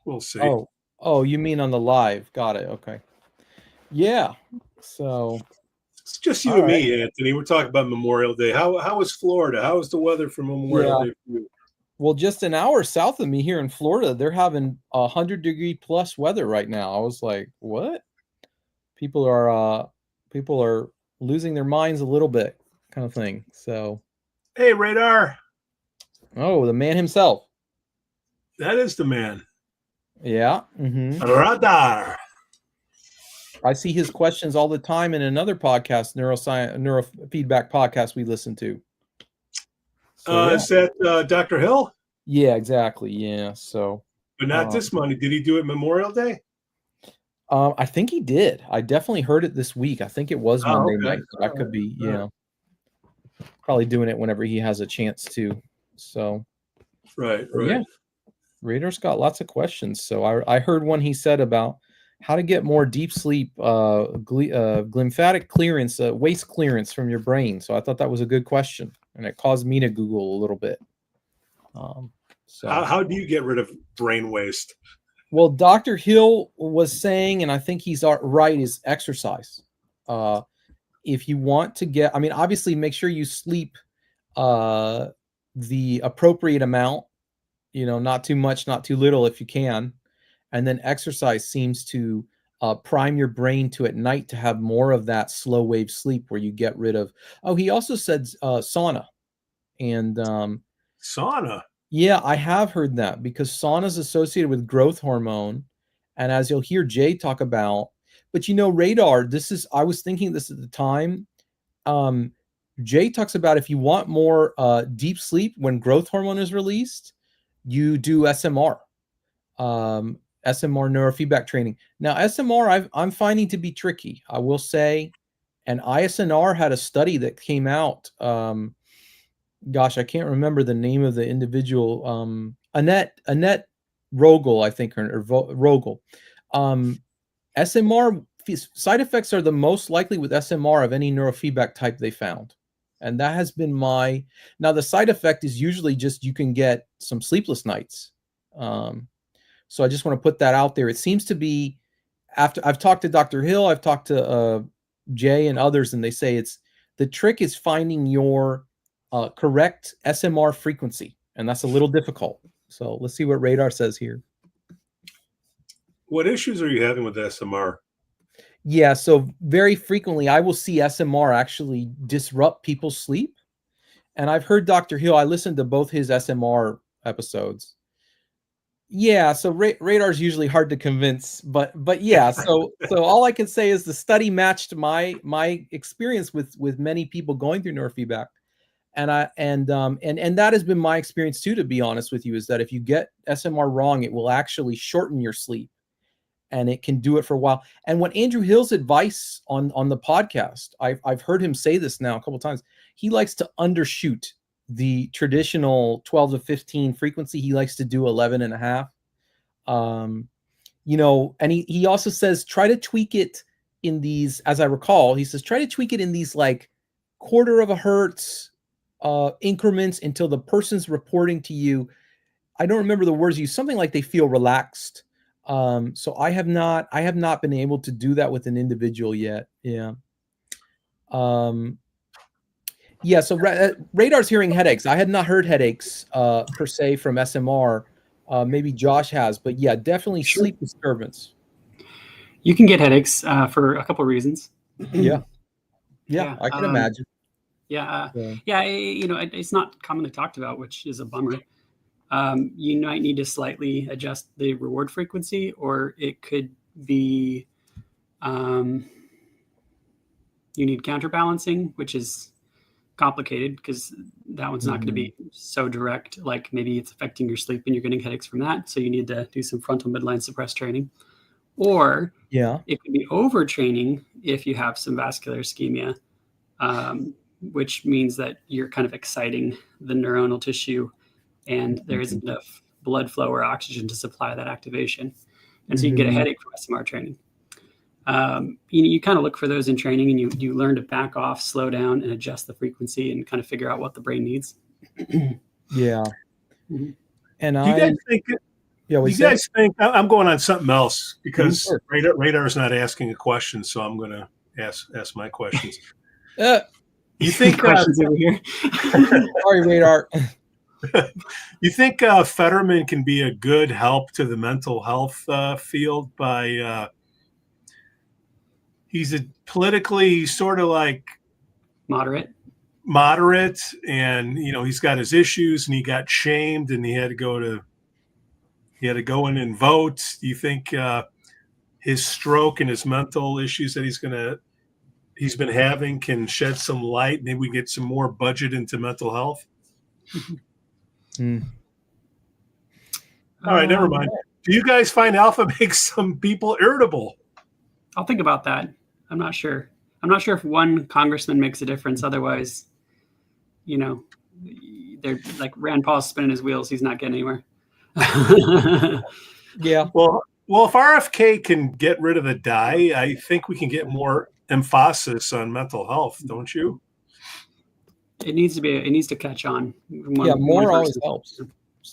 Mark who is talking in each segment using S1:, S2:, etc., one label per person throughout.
S1: We'll see.
S2: Oh, you mean on the live? Got it. Okay. Yeah. So
S1: it's just you and me, Anthony. We're talking about Memorial Day. How was Florida? How was the weather for Memorial Day for you?
S2: Well, just an hour south of me here in Florida, they're having 100-degree plus weather right now. I was like, what? People are losing their minds a little bit, kind of thing. So,
S1: hey, Radar.
S2: Oh, the man himself.
S1: That is the man.
S2: Yeah. Mm-hmm.
S1: Radar.
S2: I see his questions all the time in another podcast, Neurofeedback podcast we listen to.
S1: So, Is that Dr. Hill?
S2: Yeah, exactly. Yeah. So,
S1: but not this Monday. Did he do it Memorial Day?
S2: I think he did. I definitely heard it this week. I think it was Monday night. So that could be, probably doing it whenever he has a chance to. So,
S1: right.
S2: Yeah, Radar's got lots of questions. So I heard one he said about how to get more deep sleep, glymphatic clearance, waste clearance from your brain. So I thought that was a good question, and it caused me to Google a little bit.
S1: So how do you get rid of brain waste?
S2: Well, Dr. Hill was saying, and I think he's right, is exercise. If you want to get, I mean, obviously make sure you sleep the appropriate amount, not too much, not too little if you can. And then exercise seems to prime your brain to at night to have more of that slow wave sleep where you get rid of. Oh, he also said sauna. And
S1: sauna.
S2: Yeah, I have heard that because sauna is associated with growth hormone. And as you'll hear Jay talk about, but Radar, I was thinking this at the time. Jay talks about if you want more deep sleep when growth hormone is released, you do SMR. SMR neurofeedback training. Now, SMR I'm finding to be tricky, I will say. And ISNR had a study that came out. Gosh, I can't remember the name of the individual. Annette Rogel, I think, or Rogel. SMR side effects are the most likely with SMR of any neurofeedback type they found. And that has been now the side effect is usually just you can get some sleepless nights. So I just want to put that out there. It seems to be, after I've talked to Dr. Hill, I've talked to Jay and others, and they say the trick is finding your correct SMR frequency, and that's a little difficult. So let's see what Radar says here.
S1: What issues are you having with SMR?
S2: Yeah, so very frequently I will see SMR actually disrupt people's sleep. And I've heard Dr. Hill, I listened to both his SMR episodes. Yeah, so Radar's usually hard to convince, but yeah, so all I can say is the study matched my experience with many people going through neurofeedback. And that has been my experience too, to be honest with you, is that if you get SMR wrong, it will actually shorten your sleep, and it can do it for a while. And what Andrew Hill's advice on the podcast, I've heard him say this now a couple of times. He likes to undershoot the traditional 12 to 15 frequency. He likes to do 11 and a half. And he also says, try to tweak it in these, as I recall, he says, try to tweak it in these like quarter of a hertz increments until the person's reporting to you. I don't remember the words used, something like they feel relaxed. So I have not been able to do that with an individual yet. Yeah. Yeah. So Radar's hearing headaches. I had not heard headaches per se from SMR. Maybe Josh has, but yeah, definitely sleep disturbance.
S3: You can get headaches for a couple of reasons.
S2: Yeah, I can imagine.
S3: It's not commonly talked about, which is a bummer. You might need to slightly adjust the reward frequency, or it could be you need counterbalancing, which is complicated because that one's not going to be so direct. Like maybe it's affecting your sleep and you're getting headaches from that. So you need to do some frontal midline suppressed training. Or it could be overtraining if you have some vascular ischemia, which means that you're kind of exciting the neuronal tissue and there isn't enough blood flow or oxygen to supply that activation. And so you get a headache from SMR training. You kind of look for those in training, and you learn to back off, slow down, and adjust the frequency and kind of figure out what the brain needs.
S2: Yeah.
S1: And do you guys think
S2: Yeah,
S1: Do you guys think I'm going on something else because
S2: Sure.
S1: Radar's not asking a question, so I'm going to ask my questions.
S3: You think questions over here?
S2: Sorry, Radar.
S1: You think Fetterman can be a good help to the mental health field by he's a politically sort of like
S3: moderate,
S1: and he's got his issues and he got shamed and he had to go in and vote. Do you think his stroke and his mental issues that he's been having can shed some light? Maybe we get some more budget into mental health. All right, never mind. Do you guys find alpha makes some people irritable?
S3: I'll think about that. I'm not sure. I'm not sure if one congressman makes a difference. Otherwise, they're like Rand Paul's spinning his wheels. He's not getting anywhere.
S2: Yeah.
S1: Well, if RFK can get rid of the dye, I think we can get more emphasis on mental health, don't you?
S3: It needs to catch on.
S2: More always helps.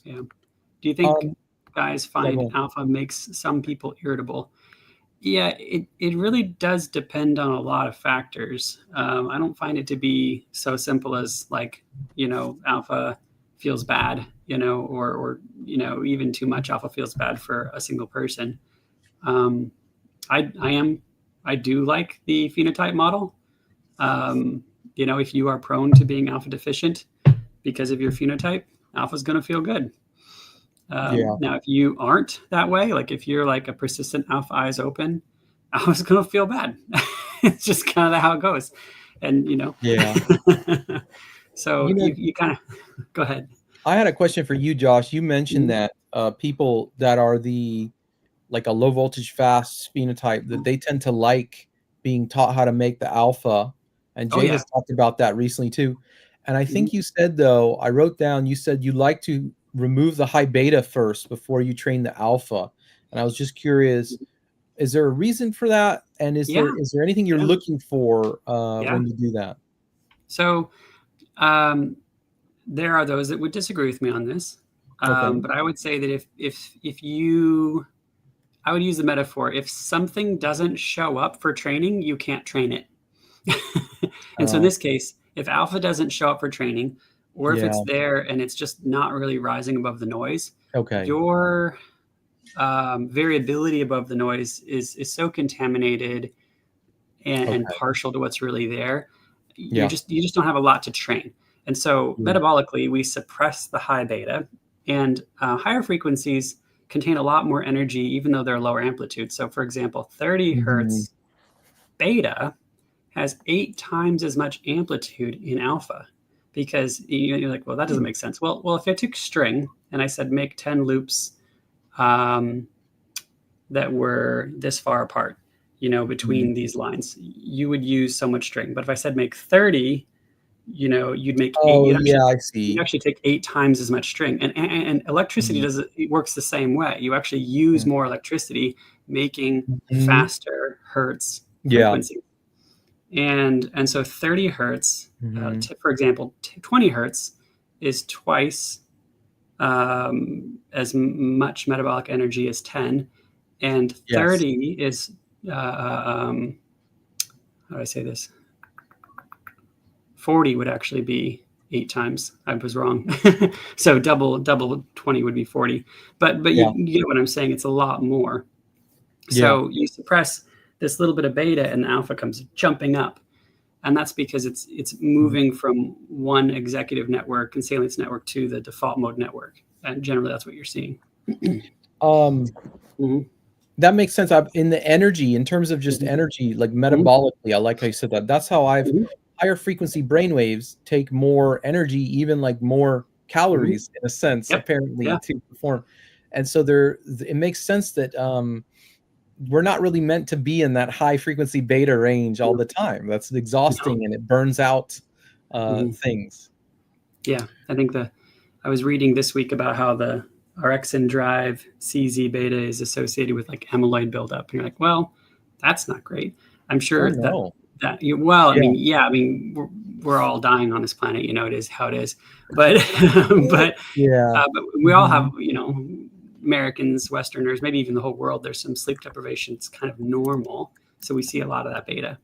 S3: Yeah. Do you think guys find alpha makes some people irritable? Yeah, it really does depend on a lot of factors. I don't find it to be so simple as like, alpha feels bad, or even too much alpha feels bad for a single person. I do like the phenotype model. If you are prone to being alpha deficient because of your phenotype, alpha is going to feel good. Now, if you aren't that way, like if you're like a persistent alpha eyes open, alpha's going to feel bad. It's just kind of how it goes. And, so you kind of go ahead.
S2: I had a question for you, Josh. You mentioned that people that are like a low voltage fast phenotype, that they tend to like being taught how to make the alpha. And Jay has talked about that recently too. And I think you said, though, I wrote down, you said you like to remove the high beta first before you train the alpha. And I was just curious, is there a reason for that? And is there anything you're looking for when you do that? So
S3: there are those that would disagree with me on this. But I would say that if you, I would use the metaphor, if something doesn't show up for training, you can't train it. And so in this case, if alpha doesn't show up for training, or if it's there and it's just not really rising above the noise, your variability above the noise is so contaminated and partial to what's really there. You just don't have a lot to train. And so metabolically, we suppress the high beta, and higher frequencies contain a lot more energy, even though they're lower amplitude. So for example, 30 hertz beta has 8 times as much amplitude in alpha, because you're like, well, that doesn't make sense. Well, if I took string and I said make 10 loops that were this far apart, between these lines, you would use so much string. But if I said make 30, you'd make 8.
S2: I see.
S3: You actually take 8 times as much string, and electricity it works the same way. You actually use more electricity making faster hertz frequency. And so 30 hertz, for example, 20 hertz is twice as much metabolic energy as 10, and 30 is how do I say this? 40 would actually be 8 times. I was wrong. So double 20 would be 40. But you get what I'm saying. It's a lot more. So you suppress this little bit of beta and the alpha comes jumping up. And that's because it's moving from one executive network and salience network to the default mode network. And generally that's what you're seeing.
S2: That makes sense. In terms of just energy, like metabolically, I like how you said that. That's how higher frequency brainwaves take more energy, even like more calories in a sense, apparently, to perform. And so it makes sense that we're not really meant to be in that high frequency beta range all the time. That's exhausting and it burns out things.
S3: Yeah, I think I was reading this week about how the orexin drive CZ beta is associated with like amyloid buildup. And you're like, well, that's not great. I'm sure we're all dying on this planet. It is how it is. But but we all have Americans, Westerners, maybe even the whole world, there's some sleep deprivation. It's kind of normal. So we see a lot of that beta.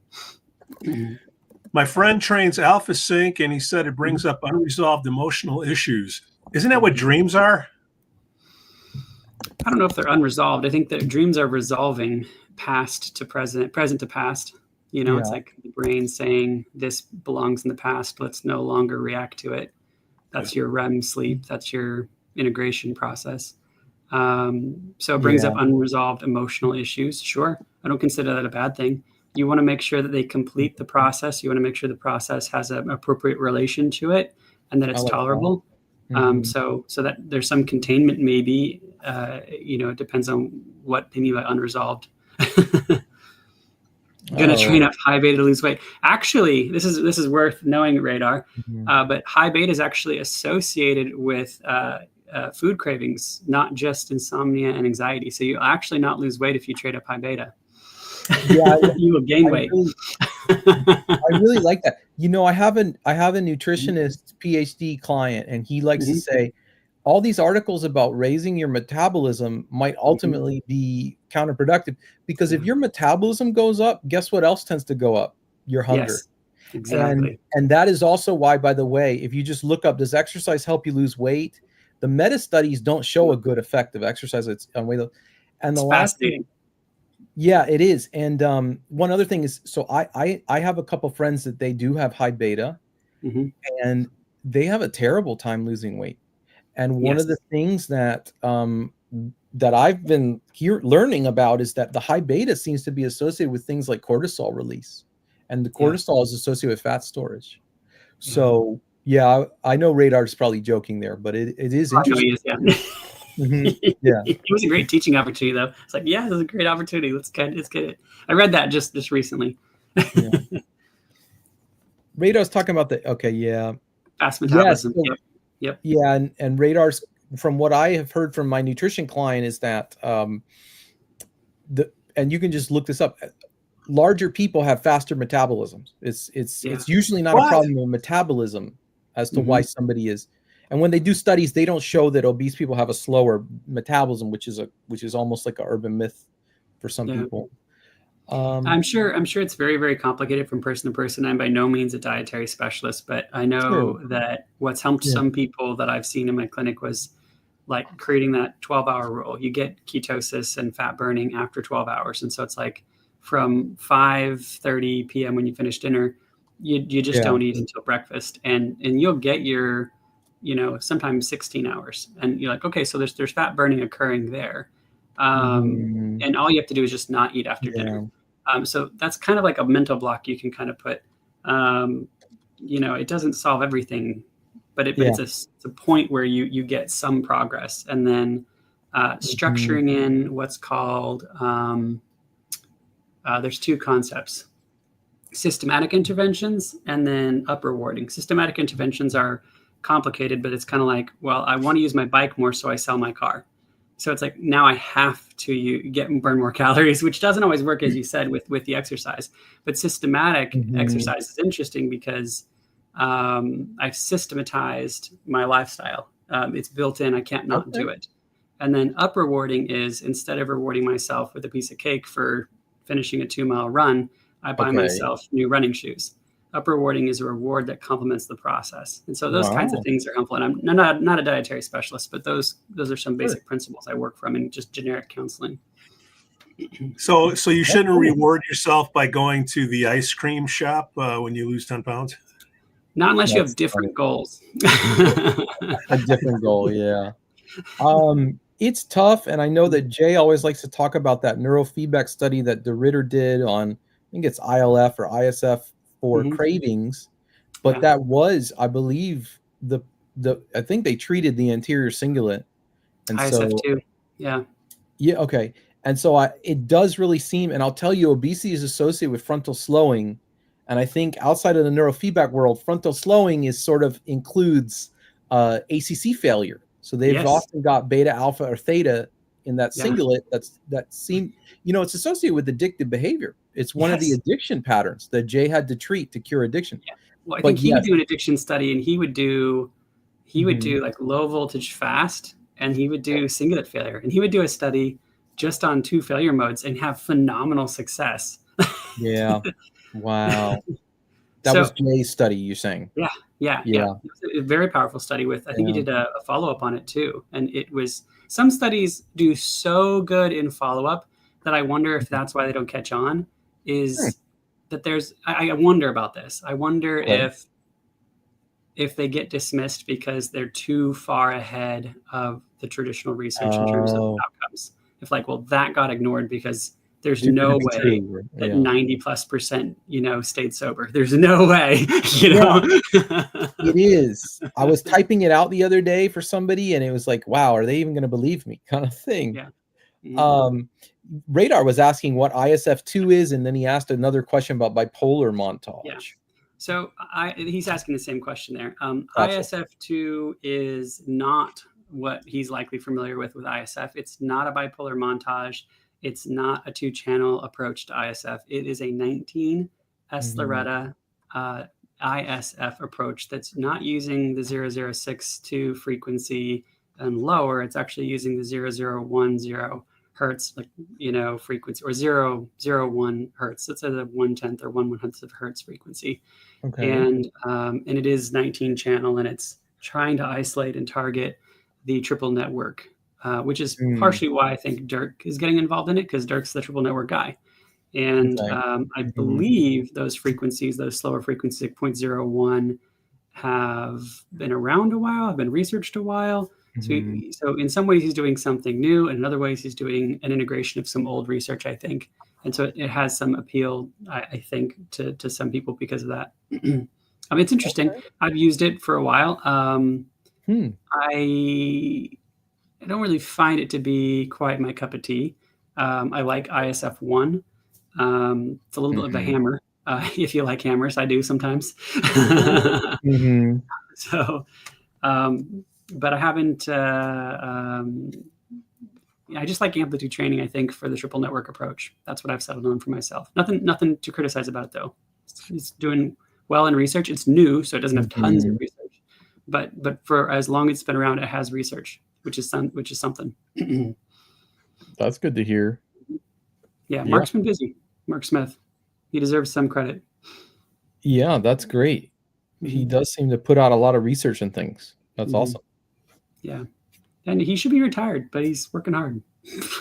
S1: My friend trains Alpha Sync, and he said it brings up unresolved emotional issues. Isn't that what dreams are?
S3: I don't know if they're unresolved. I think that dreams are resolving past to present, present to past. You know, it's like the brain saying this belongs in the past. Let's no longer react to it. That's your REM sleep. That's your integration process. So it brings up unresolved emotional issues. Sure. I don't consider that a bad thing. You want to make sure that they complete the process. You want to make sure the process has an appropriate relation to it and that it's tolerable. So that there's some containment, maybe, you know, it depends on what they mean by unresolved. Gonna train up high beta to lose weight. Actually, this is worth knowing, Radar. But high beta is actually associated with food cravings, not just insomnia and anxiety. So you'll actually not lose weight if you trade up high beta.
S2: Yeah,
S3: you will gain weight.
S2: I really like that. You know, I have a nutritionist PhD client, and he likes to say all these articles about raising your metabolism might ultimately be counterproductive, because if your metabolism goes up, guess what else tends to go up? Your hunger.
S3: Yes, exactly.
S2: And that is also why, by the way, if you just look up, does exercise help you lose weight? The meta studies don't show a good effect of exercise on weight loss. And the last thing, yeah, it is. And one other thing is, so I have a couple friends that they do have high beta, and they have a terrible time losing weight. And one of the things that that I've been learning about is that the high beta seems to be associated with things like cortisol release, and the cortisol is associated with fat storage. So yeah, I know Radar's probably joking there, but it is interesting. It
S3: was a great teaching opportunity, though. It's like, yeah, this is a great opportunity. Let's get it. I read that just recently.
S2: Radar's talking about
S3: fast metabolism.
S2: Yep. Yeah, and Radar's, from what I have heard from my nutrition client, is that and you can just look this up. Larger people have faster metabolisms. It's usually not a problem with metabolism as to why somebody is. And when they do studies, they don't show that obese people have a slower metabolism, which is almost like an urban myth for some people.
S3: I'm sure it's very, very complicated from person to person. I'm by no means a dietary specialist, but I know that what's helped some people that I've seen in my clinic was like creating that 12-hour rule. You get ketosis and fat burning after 12 hours. And so it's like from 5:30 p.m. when you finish dinner, you just don't eat until breakfast, and you'll get your, sometimes 16 hours. And you're like, okay, so there's fat burning occurring there. And all you have to do is just not eat after dinner. So that's kind of like a mental block you can kind of put. It doesn't solve everything, but it's a point where you get some progress. And then structuring in what's called, there's two concepts: systematic interventions and then up rewarding. Systematic interventions are complicated, but it's kind of like, well, I want to use my bike more, so I sell my car. So it's like, now I have to burn more calories, which doesn't always work, as you said, with the exercise. But systematic exercise is interesting because I've systematized my lifestyle. It's built in. I can't not do it. And then up rewarding is, instead of rewarding myself with a piece of cake for finishing a 2-mile run, I buy myself new running shoes. Up rewarding is a reward that complements the process. And so those kinds of things are helpful. And I'm not a dietary specialist, but those are some basic principles I work from in just generic counseling.
S1: So you shouldn't reward yourself by going to the ice cream shop when you lose 10 pounds?
S3: Not unless you have different goals.
S2: A different goal, yeah. It's tough. And I know that Jay always likes to talk about that neurofeedback study that DeRitter did on, I think it's ILF or ISF for cravings, but that was, I believe, I think they treated the anterior cingulate, and
S3: ISF too.
S2: Okay, and so it does really seem, and I'll tell you, obesity is associated with frontal slowing, and I think outside of the neurofeedback world, frontal slowing is sort of includes ACC failure. So they've often got beta, alpha, or theta in that cingulate. It's associated with addictive behavior. It's one of the addiction patterns that Jay had to treat to cure addiction.
S3: Yeah. Well, I think he would do an addiction study, and he would do like low voltage fast and he would do cingulate failure, and he would do a study just on 2 failure modes and have phenomenal success.
S2: Yeah. Wow. That
S3: So-
S2: was Jay's study, you're saying?
S3: Yeah. It was a very powerful study with, I think he did a follow-up on it too. And it was, some studies do so good in follow-up that I wonder if that's why they don't catch on, is that there's, I wonder about this. I wonder if they get dismissed because they're too far ahead of the traditional research in terms of outcomes. If like, well, that got ignored because there's no way that 90+%, stayed sober. There's no way,
S2: It is. I was typing it out the other day for somebody, and it was like, wow, are they even going to believe me, kind of thing.
S3: Yeah. Mm-hmm.
S2: Radar was asking what ISF2 is, and then he asked another question about bipolar montage.
S3: Yeah. So he's asking the same question there.
S2: Gotcha.
S3: ISF2 is not what he's likely familiar with ISF. It's not a bipolar montage. It's not a 2-channel approach to ISF. It is a 19 S-Loretta ISF approach that's not using the 0062 frequency and lower. It's actually using the 0010 hertz, frequency, or 001 hertz. It's at a 1/10 or 1/100th of hertz frequency.
S2: Okay.
S3: And it is 19 channel, and it's trying to isolate and target the triple network, which is partially why I think Dirk is getting involved in it, because Dirk's the triple network guy. And I believe those frequencies, those slower frequencies, like 0.01, have been around a while, have been researched a while. So in some ways he's doing something new, and in other ways he's doing an integration of some old research, I think. And so it has some appeal, I think, to some people because of that. It's interesting. Okay. I've used it for a while. I don't really find it to be quite my cup of tea. I like ISF1. It's a little bit of a hammer. If you like hammers, I do sometimes. So, but I haven't, I just like amplitude training, I think, for the triple network approach. That's what I've settled on for myself. Nothing to criticize about it, though. It's doing well in research. It's new, so it doesn't have tons of research. But for as long as it's been around, it has research, which is something.
S2: That's good to hear.
S3: Yeah, Mark's been busy. Mark Smith. He deserves some credit.
S2: Yeah, that's great. He does seem to put out a lot of research and things. That's awesome.
S3: Yeah. And he should be retired, but he's working hard.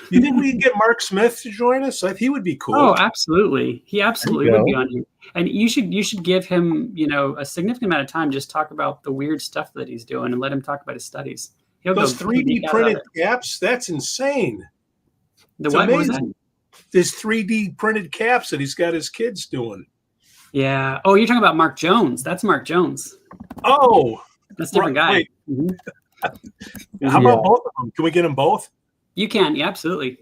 S1: You think we can get Mark Smith to join us? He would be cool.
S3: Oh, absolutely. He absolutely would be on here. And you should give him, a significant amount of time, just talk about the weird stuff that he's doing and let him talk about his studies.
S1: Those 3D printed caps, that's insane.
S3: What was that?
S1: This 3D printed caps that he's got his kids doing.
S3: Yeah. Oh, you're talking about Mark Jones. That's Mark Jones.
S1: Oh.
S3: That's a different guy.
S1: How about both of them? Can we get them both? You
S3: can. Yeah, absolutely.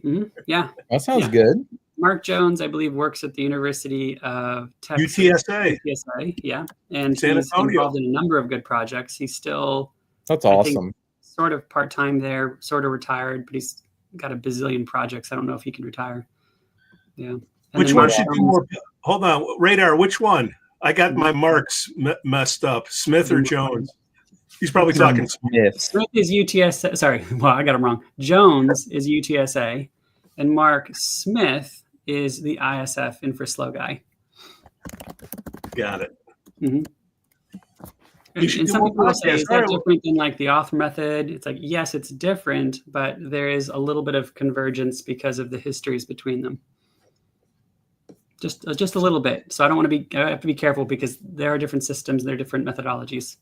S3: Yeah.
S2: That sounds good.
S3: Mark Jones, I believe, works at the University of Texas.
S1: UTSA.
S3: UTSA, yeah. And he's involved in a number of good projects. He's still...
S2: That's awesome.
S3: Sort of part-time there, sort of retired, but he's got a bazillion projects. I don't know if he can retire. Yeah.
S1: Which one should be more... Hold on. Radar, which one? I got my marks messed up. Smith or Jones? He's probably talking
S2: Smith.
S3: Smith is UTSA. Sorry, well, I got him wrong. Jones is UTSA, and Mark Smith is the ISF infra-slow guy.
S1: Got it.
S3: And some people will say, is that different than like the author method? It's like, yes, it's different, but there is a little bit of convergence because of the histories between them. Just a little bit. So I have to be careful because there are different systems, there are different methodologies.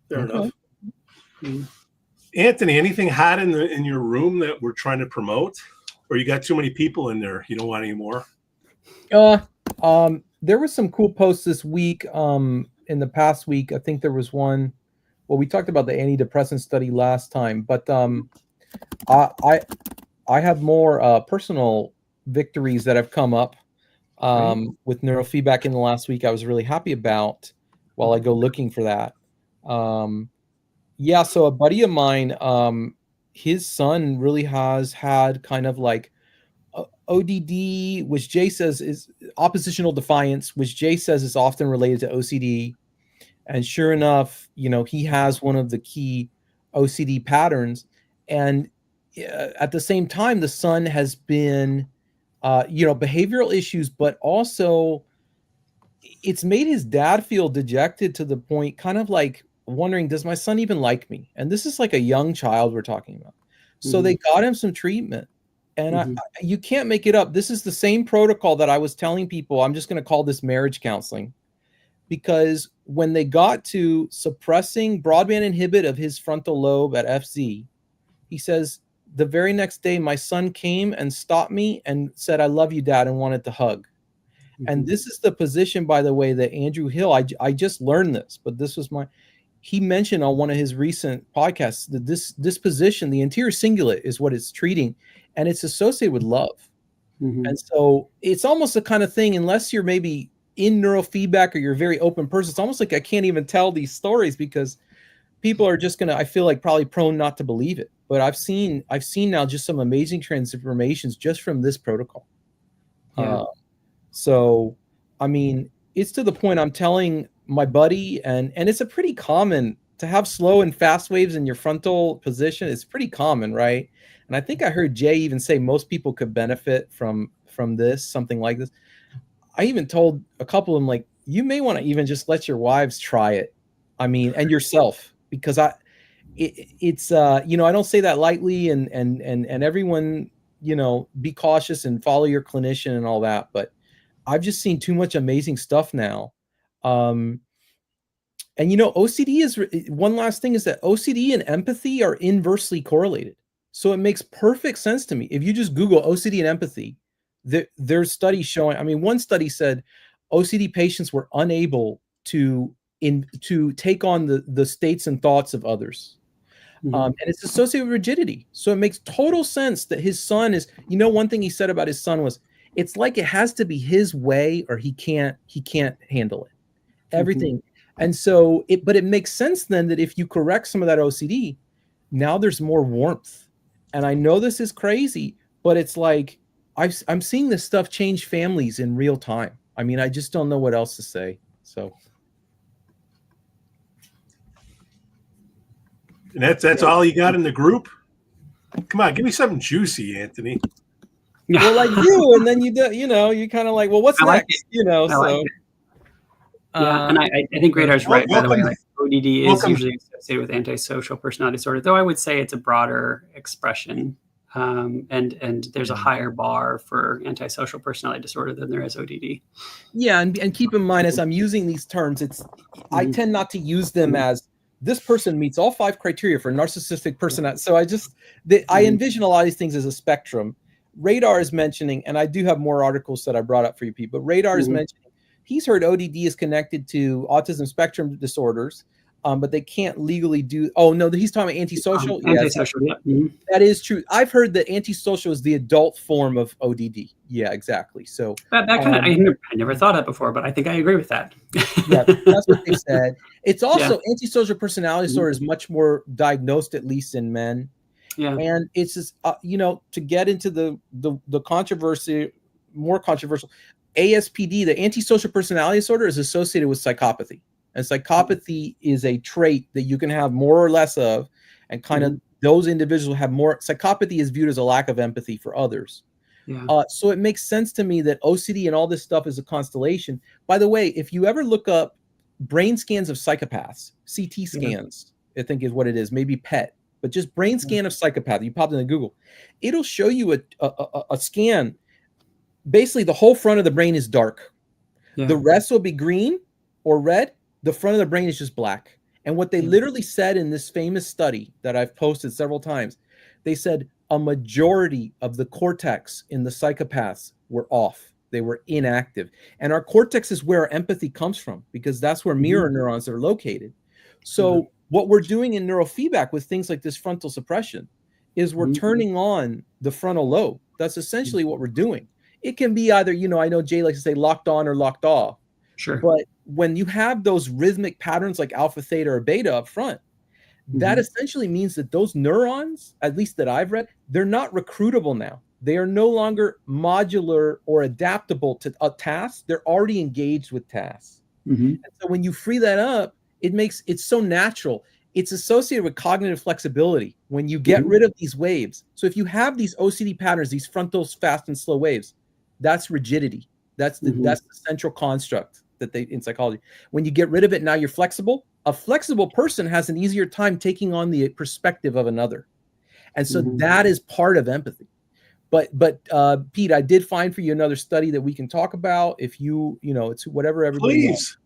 S1: Fair enough. Anthony, anything hot in your room that we're trying to promote, or you got too many people in there? You don't want any more?
S2: There were some cool posts this week. In the past week, I think there was one. Well, we talked about the antidepressant study last time, but I have more personal victories that have come up with neurofeedback in the last week. I was really happy about while I go looking for that. So a buddy of mine, his son really has had kind of like ODD, which Jay says is oppositional defiance, which Jay says is often related to OCD. And sure enough, he has one of the key OCD patterns. And at the same time, the son has been, behavioral issues, but also it's made his dad feel dejected to the point, kind of like wondering, does my son even like me? And this is like a young child we're talking about. So they got him some treatment. And you can't make it up. This is the same protocol that I was telling people. I'm just going to call this marriage counseling, because when they got to suppressing broadband inhibit of his frontal lobe at FZ, he says, the very next day, my son came and stopped me and said, I love you, Dad, and wanted to hug. And this is the position, by the way, that Andrew Hill, I just learned this, but this was he mentioned on one of his recent podcasts that this position, the anterior cingulate, is what it's treating, and it's associated with love. And so it's almost the kind of thing, unless you're maybe in neurofeedback or you're a very open person, it's almost like I can't even tell these stories because people are just I feel like probably prone not to believe it. But I've seen now just some amazing transformations just from this protocol.
S3: Yeah.
S2: So, I mean, it's to the point I'm telling my buddy, and it's a pretty common to have slow and fast waves in your frontal position. It's pretty common, right? And I think I heard Jay even say most people could benefit from this, something like this. I even told a couple of them, like, you may want to even just let your wives try it. I mean, and yourself, because it's I don't say that lightly, and everyone, be cautious and follow your clinician and all that, but I've just seen too much amazing stuff now. And OCD is one last thing, is that OCD and empathy are inversely correlated. So it makes perfect sense to me. If you just Google OCD and empathy, there's studies showing, one study said OCD patients were unable to take on the states and thoughts of others. And it's associated with rigidity. So it makes total sense that his son is, one thing he said about his son was, it's like it has to be his way or he can't handle it. Everything. And so but it makes sense then that if you correct some of that OCD, now there's more warmth. And I know this is crazy, but it's like, I'm seeing this stuff change families in real time. I just don't know what else to say. So.
S1: And that's all you got in the group? Come on, give me something juicy, Anthony.
S2: Well, like you, and then you kind of like, well, what's next? So.
S3: Yeah, and I think Radar's right, by the way. Like, ODD is usually associated with antisocial personality disorder, though I would say it's a broader expression. And there's a higher bar for antisocial personality disorder than there is ODD.
S2: Yeah, and keep in mind, as I'm using these terms, I tend not to use them as this person meets all 5 criteria for narcissistic personality. So I envision a lot of these things as a spectrum. Radar is mentioning, and I do have more articles that I brought up for you people, but Radar is mentioning, he's heard ODD is connected to autism spectrum disorders, but they can't legally do. Oh no, he's talking about antisocial.
S3: Antisocial, yeah.
S2: That is true. I've heard that antisocial is the adult form of ODD. Yeah, exactly. So
S3: that kind of I never thought of before, but I think I agree with that.
S2: Yeah, that's what they said. It's also antisocial personality disorder is much more diagnosed, at least in men. Yeah, and it's just to get into the controversy, more controversial. ASPD, the antisocial personality disorder, is associated with psychopathy. And psychopathy is a trait that you can have more or less of, and kind of those individuals have more. Psychopathy is viewed as a lack of empathy for others. Yeah. So it makes sense to me that OCD and all this stuff is a constellation. By the way, if you ever look up brain scans of psychopaths, CT scans, I think is what it is, maybe PET, but just brain scan of psychopath, you pop it in Google, it'll show you a scan. Basically, the whole front of the brain is dark. Yeah. The rest will be green or red. The front of the brain is just black. And what they literally said in this famous study that I've posted several times, they said a majority of the cortex in the psychopaths were off. They were inactive. And our cortex is where our empathy comes from, because that's where mirror neurons are located. So what we're doing in neurofeedback with things like this frontal suppression is we're turning on the frontal lobe. That's essentially what we're doing. It can be either, I know Jay likes to say locked on or locked off. Sure. But when you have those rhythmic patterns like alpha, theta, or beta up front, that essentially means that those neurons, at least that I've read, they're not recruitable now. They are no longer modular or adaptable to a task. They're already engaged with tasks. And so when you free that up, it's so natural. it's associated with cognitive flexibility when you get rid of these waves. So if you have these OCD patterns, these frontal fast and slow waves, that's rigidity. That's the central construct that they in psychology. When you get rid of it, now you're flexible. A flexible person has an easier time taking on the perspective of another. And so that is part of empathy. But Pete, I did find for you another study that we can talk about if it's whatever everybody wants.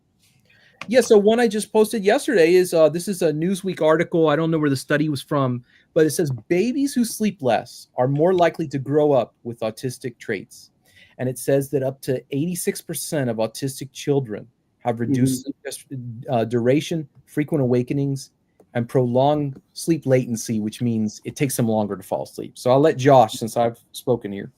S2: Yeah, so one I just posted yesterday is this is a Newsweek article. I don't know where the study was from, but it says babies who sleep less are more likely to grow up with autistic traits. And it says that up to 86% of autistic children have reduced duration, frequent awakenings, and prolonged sleep latency, which means it takes them longer to fall asleep. So I'll let Josh, since I've spoken here.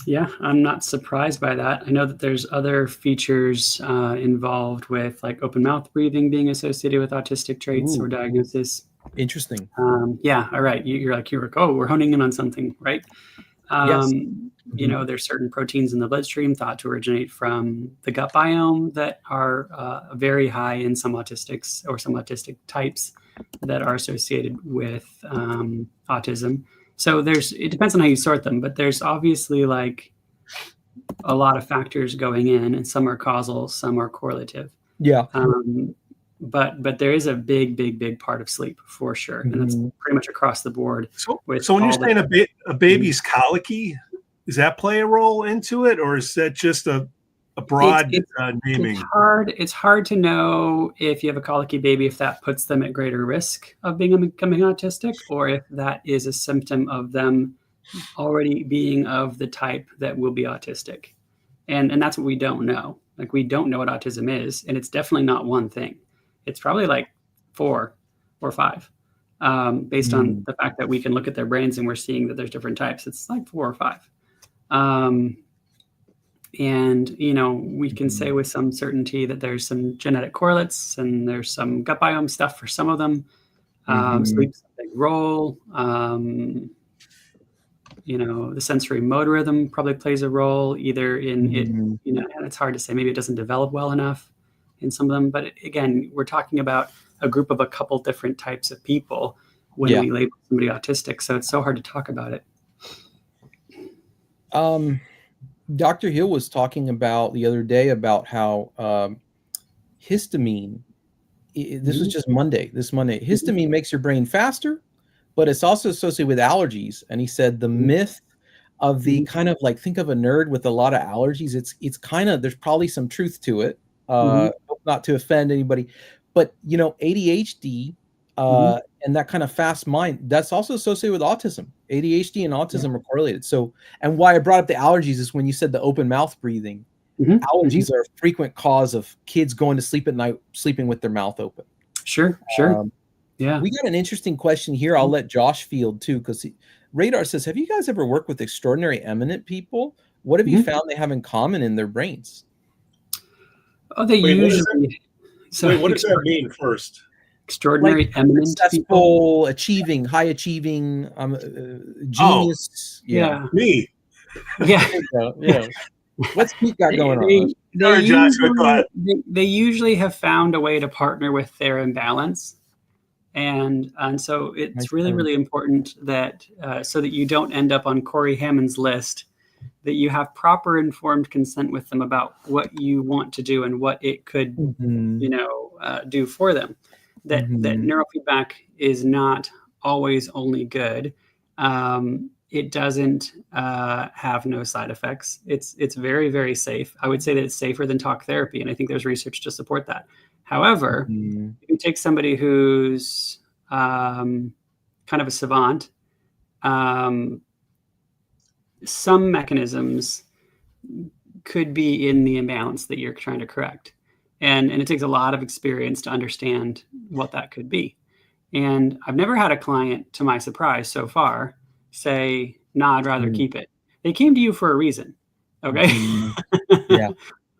S3: Yeah, I'm not surprised by that. I know that there's other features involved with like open mouth breathing being associated with autistic traits or diagnosis.
S2: Interesting.
S3: Yeah, all right. You're like, oh, we're honing in on something, right?
S2: Yes.
S3: There's certain proteins in the bloodstream thought to originate from the gut biome that are very high in some autistics or some autistic types that are associated with autism. So it depends on how you sort them, but there's obviously like a lot of factors going in, and some are causal, some are correlative.
S2: Yeah.
S3: But there is a big part of sleep for sure, and that's pretty much across the board.
S1: So when you're saying a baby's colicky, does that play a role into it, or is that just a broad naming?
S3: It's hard to know if you have a colicky baby, if that puts them at greater risk of becoming autistic, or if that is a symptom of them already being of the type that will be autistic. And that's what we don't know. Like, we don't know what autism is, and it's definitely not one thing. It's probably like 4 or 5, based on the fact that we can look at their brains and we're seeing that there's different types. It's like 4 or 5. And, we can say with some certainty that there's some genetic correlates and there's some gut biome stuff for some of them. Sleep's a big role. The sensory motor rhythm probably plays a role either in it, and it's hard to say, maybe it doesn't develop well enough in some of them. But again, we're talking about a group of a couple different types of people when we label somebody autistic. So it's so hard to talk about it.
S2: Dr. Hill was talking about the other day about how histamine, this was just this Monday, histamine makes your brain faster, but it's also associated with allergies. And he said the myth of the kind of like, think of a nerd with a lot of allergies. It's kind of, there's probably some truth to it, not to offend anybody, but ADHD and that kind of fast mind, that's also associated with autism. ADHD and autism are correlated. So, and why I brought up the allergies is when you said the open mouth breathing, allergies are a frequent cause of kids going to sleep at night, sleeping with their mouth open.
S3: Sure. Yeah.
S2: We got an interesting question here. I'll let Josh field too, because Radar says, have you guys ever worked with extraordinary eminent people? What have you found they have in common in their brains?
S3: Oh, they usually.
S1: What does that mean first?
S3: Extraordinary,
S2: like
S3: eminent
S2: successful, people? Achieving, high achieving, genius.
S3: Yeah.
S1: Me.
S3: Yeah.
S2: Yeah. What's Pete got going on?
S3: They usually have found a way to partner with their imbalance. And so it's really important that so that you don't end up on Corey Hammond's list, that you have proper informed consent with them about what you want to do and what it could, do for them. That neurofeedback is not always only good. It doesn't have no side effects. It's very, very safe. I would say that it's safer than talk therapy, and I think there's research to support that. However, if you take somebody who's kind of a savant, some mechanisms could be in the imbalance that you're trying to correct. And it takes a lot of experience to understand what that could be. And I've never had a client, to my surprise so far, say, nah, I'd rather keep it. They came to you for a reason. Okay.
S2: Yeah.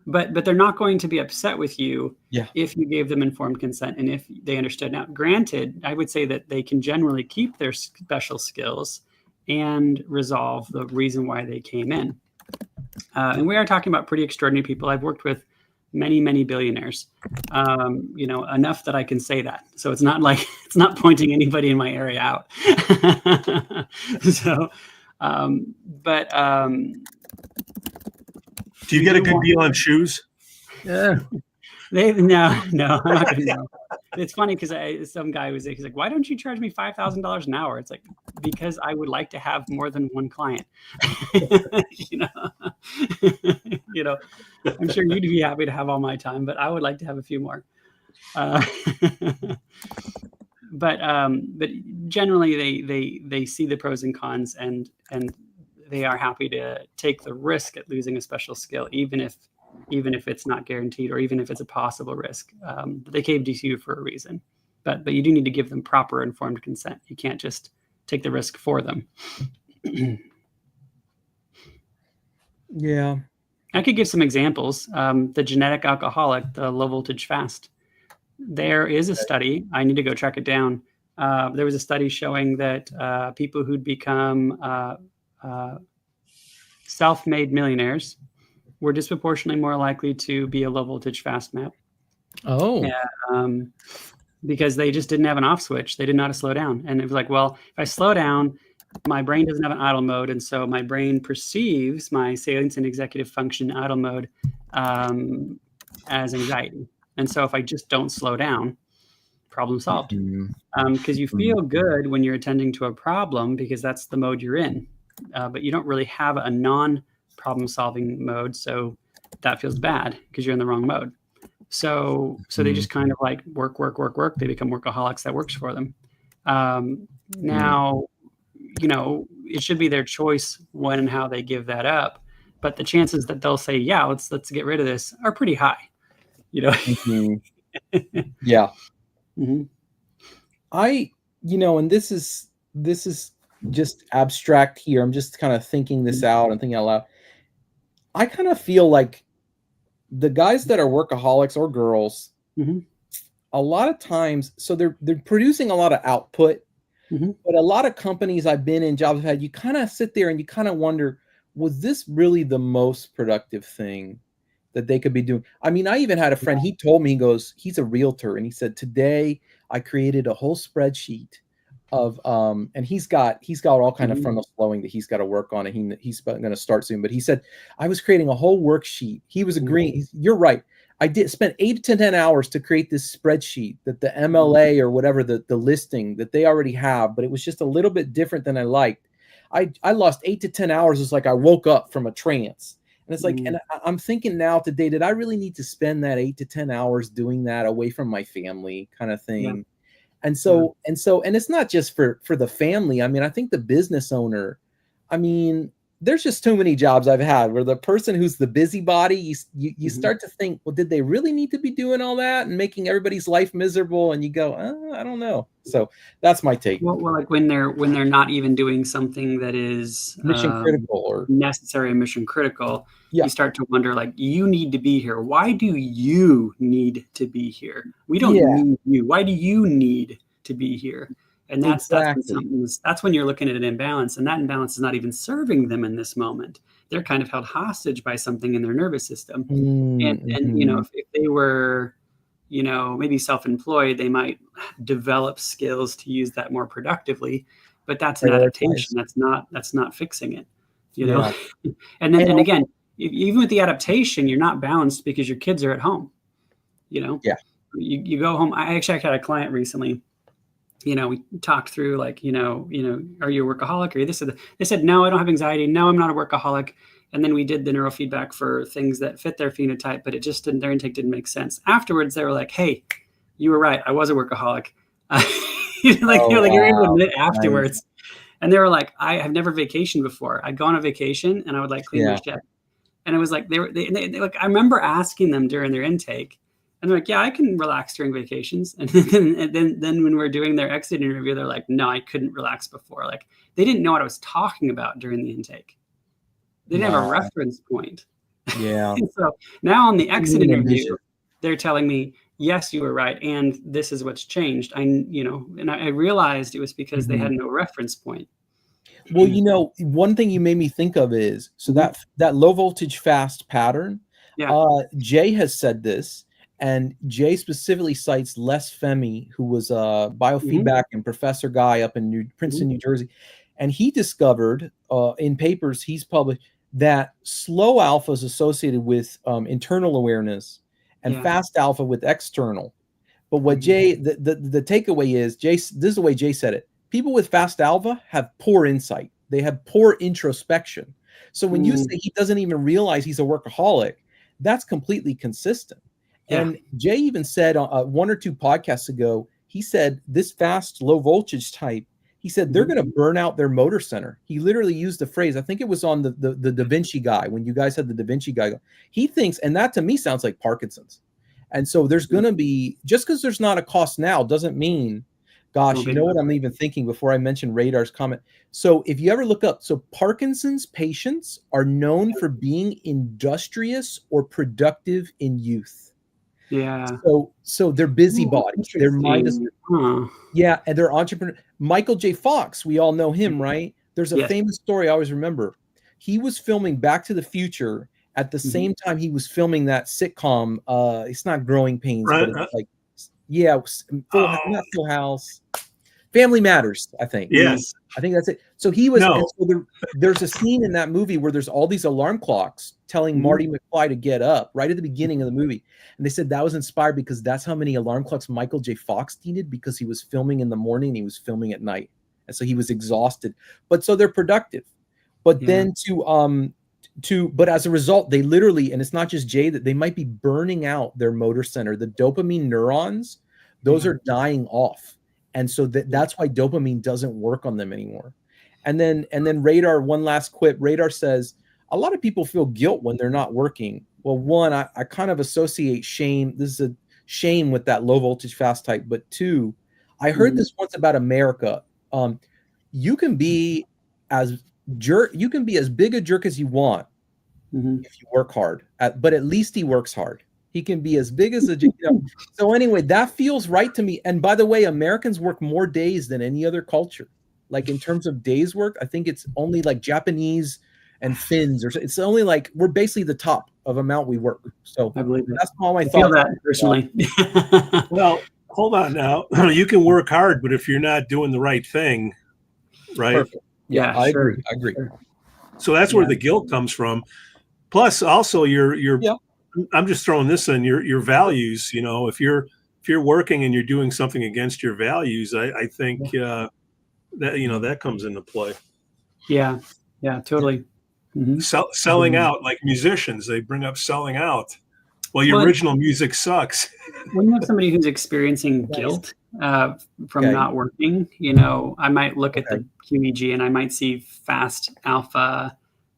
S3: But they're not going to be upset with you if you gave them informed consent and if they understood. Now, granted, I would say that they can generally keep their special skills and resolve the reason why they came in. And we are talking about pretty extraordinary people. I've worked with many, many billionaires, you know, enough that I can say that. So it's not like, it's not pointing anybody in my area out. So,
S1: do you get a good deal on shoes?
S2: Yeah.
S3: No, I'm not gonna know. It's funny because some guy was he's like, why don't you charge me $5,000 an hour? It's like, because I would like to have more than one client. You know, I'm sure you'd be happy to have all my time, but I would like to have a few more. But generally they see the pros and cons, and they are happy to take the risk at losing a special skill, even if it's not guaranteed, or even if it's a possible risk. They came to you for a reason, but you do need to give them proper informed consent. You can't just take the risk for them.
S2: Yeah.
S3: I could give some examples. The genetic alcoholic, the low voltage fast. There is a study. I need to go track it down. There was a study showing that people who'd become self-made millionaires were disproportionately more likely to be a low voltage fast map.
S2: Oh.
S3: Because they just didn't have an off switch. They didn't know how to slow down. And it was like, well, if I slow down, my brain doesn't have an idle mode. And so my brain perceives my salience and executive function idle mode as anxiety. And so if I just don't slow down, problem solved. Because you feel good when you're attending to a problem because that's the mode you're in. But you don't really have a non-problem solving mode. So that feels bad because you're in the wrong mode. So they just kind of like work. They become workaholics. That works for them. Now, you know, it should be their choice when and how they give that up. But the chances that they'll say, yeah, let's get rid of this are pretty high, you know?
S2: Yeah.
S3: Mm-hmm.
S2: You know, and this is just abstract here. I'm just kind of thinking this out and thinking out loud. I kind of feel like the guys that are workaholics, or girls, a lot of times, so they're producing a lot of output, but a lot of companies I've been in, jobs I've had, you kind of sit there and you kind of wonder, was this really the most productive thing that they could be doing? I mean, I even had a friend, he told me, he goes, he's a realtor, and he said, today I created a whole spreadsheet of and he's got all kind of frontal slowing that he's got to work on, and he's going to start soon. But he said, I was creating a whole worksheet. He was agreeing. You're right. I spent 8 to 10 hours to create this spreadsheet that the MLA or whatever the listing that they already have, but it was just a little bit different than I liked. I lost 8 to 10 hours. It's like I woke up from a trance. And it's like, and I'm thinking now today, did I really need to spend that 8 to 10 hours doing that away from my family kind of thing? Yeah. And so, and it's not just for the family. I mean, I think the business owner, I mean, there's just too many jobs I've had where the person who's the busybody, you start to think, well, did they really need to be doing all that and making everybody's life miserable? And you go, I don't know. So that's my take.
S3: Well, like when they're not even doing something that is
S2: mission critical or
S3: necessary and mission critical, you start to wonder, like, you need to be here. Why do you need to be here? We don't need you. Why do you need to be here? And that's when you're looking at an imbalance, and that imbalance is not even serving them in this moment. They're kind of held hostage by something in their nervous system. And you know, if they were, you know, maybe self-employed, they might develop skills to use that more productively, but that's an adaptation. That's not fixing it, you know? And again, even with the adaptation, you're not balanced because your kids are at home, you know? You go home. I actually had a client recently. You know, we talked through, like, you know, are you a workaholic? Or this? They said, no, I don't have anxiety. No, I'm not a workaholic. And then we did the neurofeedback for things that fit their phenotype, but it just didn't, their intake didn't make sense. Afterwards, they were like, hey, you were right. I was a workaholic. You're able to admit afterwards. Nice. And they were like, I have never vacationed before. I'd go on a vacation and I would like clean my shit. And it was like, they like, I remember asking them during their intake, and they're like, yeah, I can relax during vacations. And then when we're doing their exit interview, they're like, no, I couldn't relax before. Like, they didn't know what I was talking about during the intake. They didn't have a reference point.
S2: Yeah.
S3: And so now on the exit interview, they're telling me, yes, you were right. And this is what's changed. I realized it was because they had no reference point.
S2: Well, you know, one thing you made me think of is, so that low voltage fast pattern,
S3: Yeah.
S2: Jay has said this, and Jay specifically cites Les Femi, who was a biofeedback and professor guy up in Princeton, New Jersey. And he discovered in papers he's published that slow alpha is associated with internal awareness and fast alpha with external. But what Jay, the takeaway is, this is the way Jay said it. People with fast alpha have poor insight. They have poor introspection. So when you say he doesn't even realize he's a workaholic, that's completely consistent.
S3: Yeah.
S2: And Jay even said 1 or 2 podcasts ago, he said this fast, low voltage type, he said they're going to burn out their motor center. He literally used the phrase, I think it was on the Da Vinci guy, when you guys had the Da Vinci guy. He thinks, and that to me sounds like Parkinson's. And so there's going to be, just because there's not a cost now doesn't mean, gosh, you know what I'm even thinking before I mentioned Radar's comment. So if you ever look up, so Parkinson's patients are known for being industrious or productive in youth.
S3: Yeah.
S2: So they're busybodies. Their mind is, yeah, and they're entrepreneurs. Michael J. Fox, we all know him, right? There's a famous story I always remember. He was filming Back to the Future at the same time he was filming that sitcom. It's not Growing Pains, but it's like, not Full House. Family Matters, I think.
S1: Yes.
S2: I think that's it. So he was, so there's a scene in that movie where there's all these alarm clocks telling Marty McFly to get up right at the beginning of the movie. And they said that was inspired because that's how many alarm clocks Michael J. Fox needed, because he was filming in the morning and he was filming at night. And so he was exhausted. But so they're productive. But then but as a result, they literally, and it's not just Jay, that they might be burning out their motor center. The dopamine neurons, those are dying off. And so that's why dopamine doesn't work on them anymore. And then Radar, one last quip, Radar says, a lot of people feel guilt when they're not working. Well, one, I kind of associate shame. This is a shame with that low voltage fast type. But 2, I heard this once about America. You can be as big a jerk as you want if you work hard, but at least he works hard. He can be as big as a, so anyway, that feels right to me. And by the way, Americans work more days than any other culture. Like in terms of days work, I think it's only like Japanese and Finns, or it's only like, we're basically the top of amount we work. So
S3: I believe
S2: that's all my thoughts.
S3: I feel that personally.
S1: Well, hold on now. You can work hard, but if you're not doing the right thing, right?
S2: Perfect. Yeah, I agree.
S1: So that's where the guilt comes from. Plus, also your I'm just throwing this in, your values. You know, if you're working and you're doing something against your values, I think that that comes into play.
S3: Yeah, totally.
S1: Selling out, like musicians, they bring up selling out. Well, your original music sucks.
S3: When you have somebody who's experiencing guilt from not working, I might look at the QEEG and I might see fast alpha.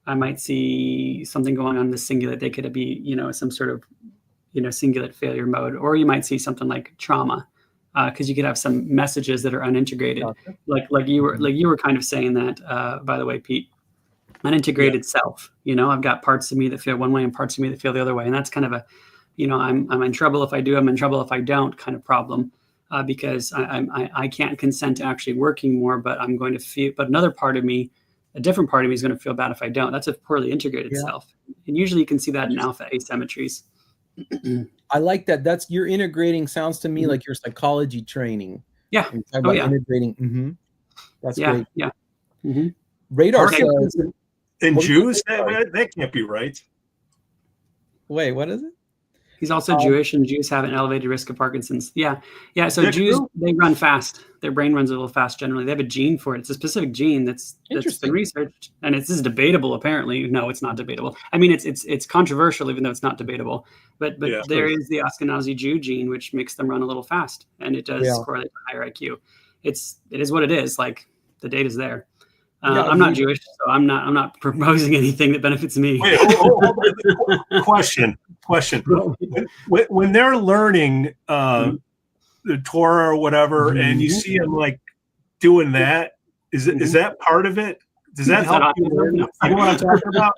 S3: I might see something going on in the cingulate. They could be, some sort of, cingulate failure mode, or you might see something like trauma, because you could have some messages that are unintegrated, like you were kind of saying that. By the way, Pete, unintegrated self. I've got parts of me that feel one way and parts of me that feel the other way, and that's kind of a, I'm in trouble if I do, I'm in trouble if I don't kind of problem, because I can't consent to actually working more, but I'm going to feel. But another part of me. A different part of me is going to feel bad if I don't. That's a poorly integrated self. And usually you can see that in alpha asymmetries.
S2: I like that. You're integrating, sounds to me like your psychology training.
S3: Yeah.
S2: Integrating. That's great.
S3: Yeah.
S2: Radar says,
S1: and Jews, that can't be right.
S2: Wait, what is it?
S3: He's also Jewish, and Jews have an elevated risk of Parkinson's. Yeah. So Jews, they run fast. Their brain runs a little fast generally. They have a gene for it. It's a specific gene that's been researched, and this is debatable. Apparently, no, it's not debatable. I mean, it's controversial, even though it's not debatable. But there is the Ashkenazi Jew gene, which makes them run a little fast, and it does correlate to higher IQ. It is what it is. Like the data's there. I'm not Jewish, so I'm not proposing anything that benefits me.
S1: Wait, Question. When they're learning the Torah or whatever, and you see them like doing that, is that part of it? Does that help you learn? You know what I'm talking about?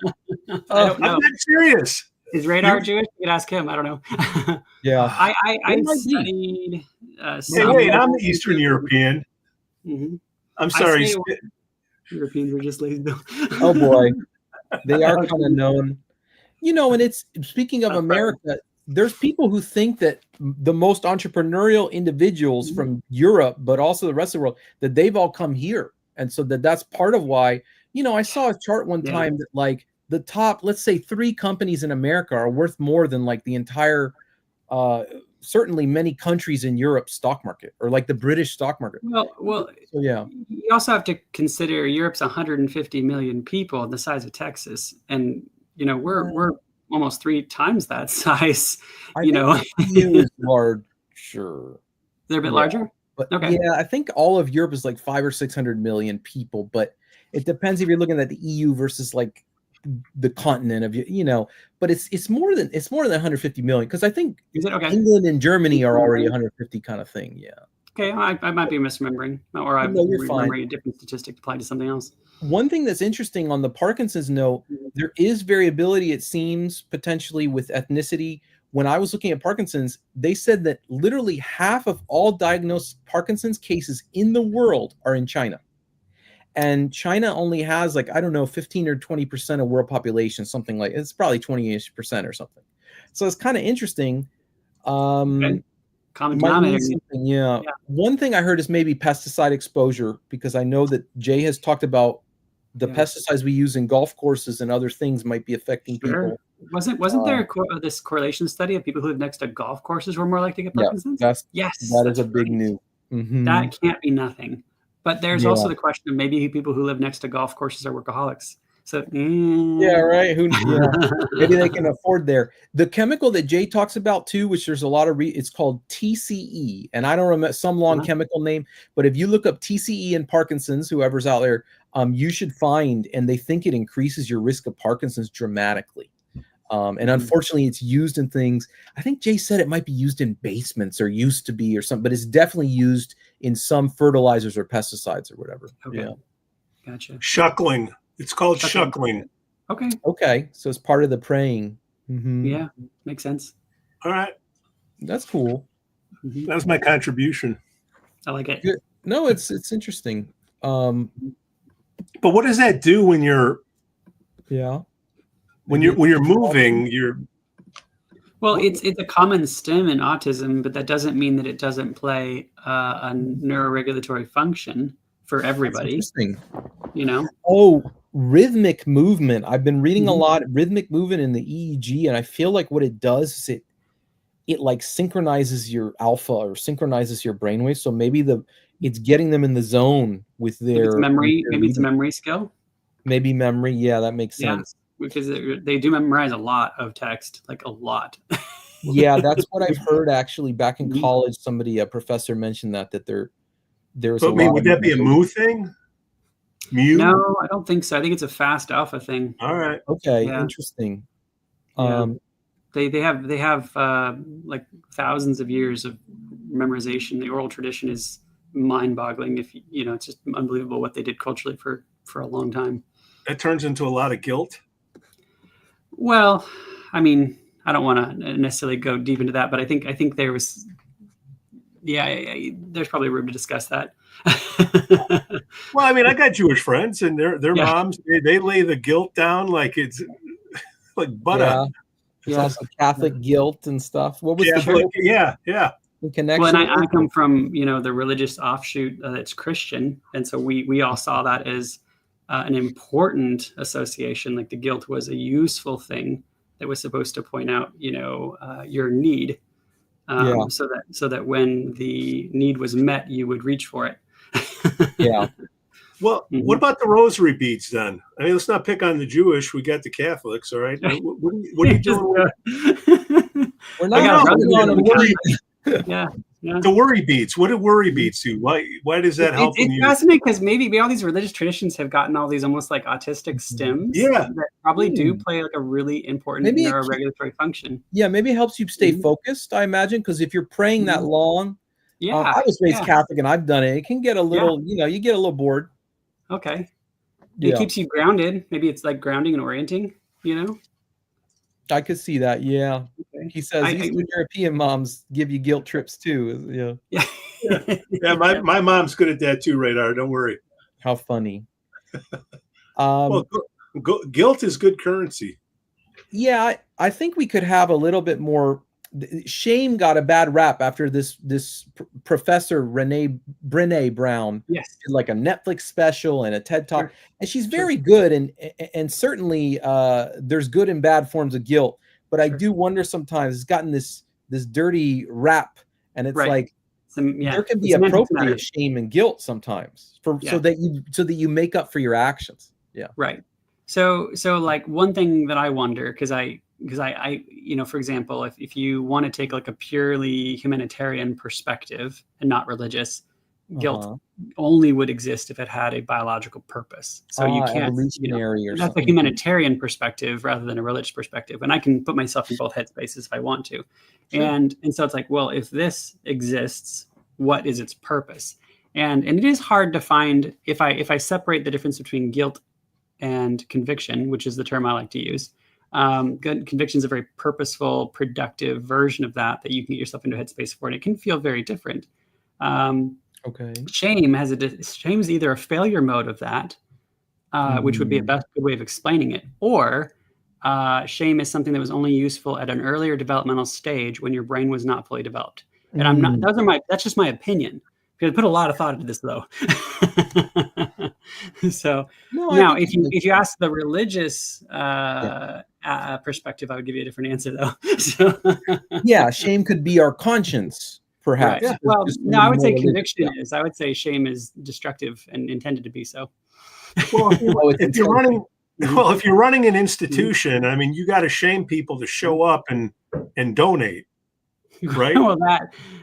S1: I'm not serious.
S3: Is Radar Jewish? You can ask him. I don't know.
S2: Yeah.
S3: I studied.
S1: Wait, I'm Eastern European. I'm sorry.
S3: Europeans are just lazy.
S2: Oh boy, they are kind of known. You know, and it's speaking of America, there's people who think that the most entrepreneurial individuals from Europe, but also the rest of the world, that they've all come here. And so that's part of why, you know, I saw a chart one time that like the top, let's say 3 companies in America are worth more than like the entire, certainly many countries in Europe's stock market, or like the British stock market.
S3: Well,
S2: so, yeah.
S3: You also have to consider Europe's 150 million people, the size of Texas. And, you know, we're almost 3 times that size, you know.
S2: EU is larger.
S3: They're a bit larger?
S2: But
S3: okay.
S2: Yeah, I think all of Europe is like 500 or 600 million people, but it depends if you're looking at the EU versus like the continent of, you know, but it's more than 150 million, because I think England and Germany are already 150 kind of thing. Yeah.
S3: Okay, I might be misremembering, or I'm remembering a different statistic applied to something else.
S2: One thing that's interesting on the Parkinson's note, there is variability, it seems, potentially with ethnicity. When I was looking at Parkinson's, they said that literally half of all diagnosed Parkinson's cases in the world are in China. And China only has like, I don't know, 15 or 20% of world population, something like, it's probably 20-ish% or something. So it's kind of interesting.
S3: Common denominator.
S2: Yeah. One thing I heard is maybe pesticide exposure, because I know that Jay has talked about the pesticides we use in golf courses and other things might be affecting people.
S3: Wasn't there this correlation study of people who live next to golf courses were more likely to get Parkinson's?
S2: That is a big new. Mm-hmm.
S3: That can't be nothing. But there's also the question of maybe people who live next to golf courses are workaholics. So
S2: yeah, right. Maybe they can afford there. The chemical that Jay talks about too, which there's a lot of it's called TCE, and I don't remember some long chemical name, but if you look up TCE in Parkinson's, whoever's out there, you should find, and they think it increases your risk of Parkinson's dramatically. And unfortunately, it's used in things. I think Jay said it might be used in basements, or used to be, or something, but it's definitely used in some fertilizers or pesticides or whatever.
S3: Okay.
S2: Yeah.
S3: Gotcha.
S1: Shuckling. It's called shuckling.
S3: Okay.
S2: Okay. So it's part of the praying. Mm-hmm.
S3: Yeah. Makes sense.
S1: All right.
S2: That's cool.
S1: Mm-hmm. That was my contribution.
S3: I like it.
S2: Good. No, it's interesting.
S1: But what does that do when you're when you're moving,
S3: well, it's a common stem in autism, but that doesn't mean that it doesn't play a neuroregulatory function for everybody.
S2: That's interesting.
S3: You know?
S2: Oh, rhythmic movement. I've been reading a lot rhythmic movement in the EEG, and I feel like what it does is it like synchronizes your alpha or synchronizes your brainwaves. So maybe it's getting them in the zone with their
S3: memory. Maybe it's a memory skill.
S2: Maybe memory. Yeah, that makes sense.
S3: Because they do memorize a lot of text, like a lot.
S2: Yeah, that's what I've heard actually back in college. A professor mentioned that there's
S1: But would that be a mu thing? Mu?
S3: No, I don't think so. I think it's a fast alpha thing.
S1: All right.
S2: Okay, interesting.
S3: They have like thousands of years of memorization. The oral tradition is mind-boggling. It's just unbelievable what they did culturally for a long time.
S1: That turns into a lot of guilt.
S3: Well, I mean, I don't want to necessarily go deep into that, but I think there was, there's probably room to discuss that.
S1: Well, I mean, I got Jewish friends, and their moms, they lay the guilt down like it's like butter.
S2: There's also Catholic guilt and stuff. What was the
S1: guilt? Yeah.
S2: The connection.
S3: Well, and I come from the religious offshoot that's Christian, and so we all saw that as an important association. Like the guilt was a useful thing that was supposed to point out, your need, so that when the need was met, you would reach for it.
S2: Yeah.
S1: Well, what about the rosary beads then? I mean, let's not pick on the Jewish. We got the Catholics, all right? What are you doing?
S2: We're not
S1: The worry beads. What do worry beads do? Why does that help?
S3: It's fascinating because maybe all these religious traditions have gotten all these almost like autistic stems.
S1: Yeah.
S3: That probably do play like a really important neuroregulatory function.
S2: Yeah, maybe it helps you stay focused, I imagine, because if you're praying that long, I was raised Catholic and I've done it. It can get a little, you get a little bored.
S3: Okay. It keeps you grounded. Maybe it's like grounding and orienting,
S2: I could see that. Yeah. Okay. He says Eastern European moms give you guilt trips too.
S1: Yeah. My mom's good at that too, Radar. Don't worry.
S2: How funny.
S1: Well, guilt is good currency.
S2: Yeah, I think we could have a little bit more. Shame got a bad rap after this Professor Brené Brown
S3: Yes.
S2: did like a Netflix special and a TED Talk,
S3: Sure.
S2: and she's very good, and certainly there's good and bad forms of guilt, but I do wonder sometimes it's gotten this dirty rap, and it's like there can be appropriate shame and guilt sometimes so that you make up for your actions. Yeah.
S3: Right. So like one thing that I wonder, because I, for example, if you want to take like a purely humanitarian perspective and not religious, guilt only would exist if it had a biological purpose. So you can't,
S2: evolutionary or
S3: that's
S2: something.
S3: a humanitarian perspective rather than a religious perspective. And I can put myself in both headspaces if I want to. Sure. And so it's like, well, if this exists, what is its purpose? And it is hard to find if I separate the difference between guilt and conviction, which is the term I like to use. Conviction is a very purposeful, productive version of that you can get yourself into a headspace for, and it can feel very different. Shame is either a failure mode of that, which would be a good way of explaining it, or shame is something that was only useful at an earlier developmental stage when your brain was not fully developed. And I'm not. That's just my opinion. I put a lot of thought into this, though. So now, if you ask the religious perspective, I would give you a different answer, though. So,
S2: yeah, shame could be our conscience, perhaps.
S3: Right. Well, no, I would say conviction is. I would say shame is destructive and intended to be so.
S1: Well, if you're running an institution, I mean, you got to shame people to show up and donate. Right.
S3: Well,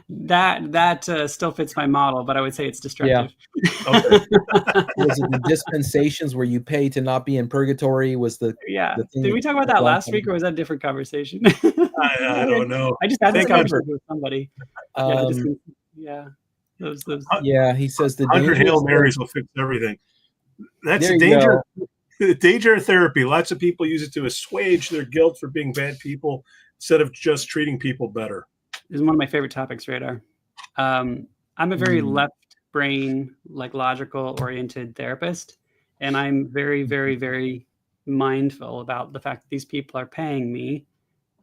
S3: that still fits my model, but I would say it's destructive.
S2: Yeah. Okay. Was it the dispensations where you pay to not be in purgatory? The thing?
S3: Did we talk about that last week, or was that a different conversation?
S1: I don't know.
S3: I just had this conversation with somebody.
S2: Yeah, he says the
S1: 100 Hail Marys will fix everything. That's a danger. The danger of therapy. Lots of people use it to assuage their guilt for being bad people instead of just treating people better.
S3: This is one of my favorite topics, Radar. I'm a very left brain, like logical oriented therapist. And I'm very, very, very mindful about the fact that these people are paying me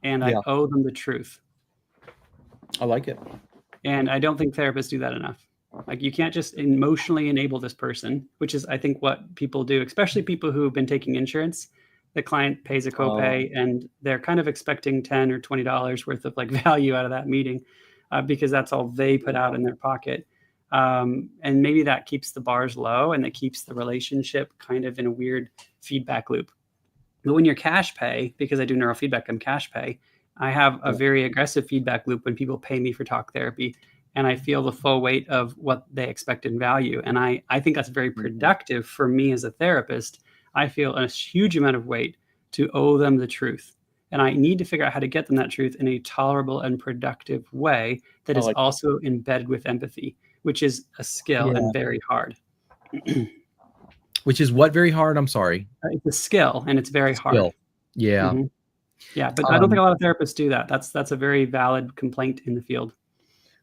S3: and I owe them the truth.
S2: I like it.
S3: And I don't think therapists do that enough. Like, you can't just emotionally enable this person, which is, I think, what people do, especially people who have been taking insurance. The client pays a copay and they're kind of expecting $10 or $20 worth of like value out of that meeting because that's all they put out in their pocket. And maybe that keeps the bars low and that keeps the relationship kind of in a weird feedback loop. But when you're cash pay, because I do neurofeedback, I'm cash pay, I have a very aggressive feedback loop when people pay me for talk therapy, and I feel the full weight of what they expect in value. And I think that's very productive for me as a therapist. I feel a huge amount of weight to owe them the truth. And I need to figure out how to get them that truth in a tolerable and productive way that is also embedded with empathy, which is a skill and very hard.
S2: Which is what very hard? I'm sorry.
S3: It's a skill and it's very hard.
S2: Yeah.
S3: Mm-hmm. Yeah, but I don't think a lot of therapists do that. That's a very valid complaint in the field.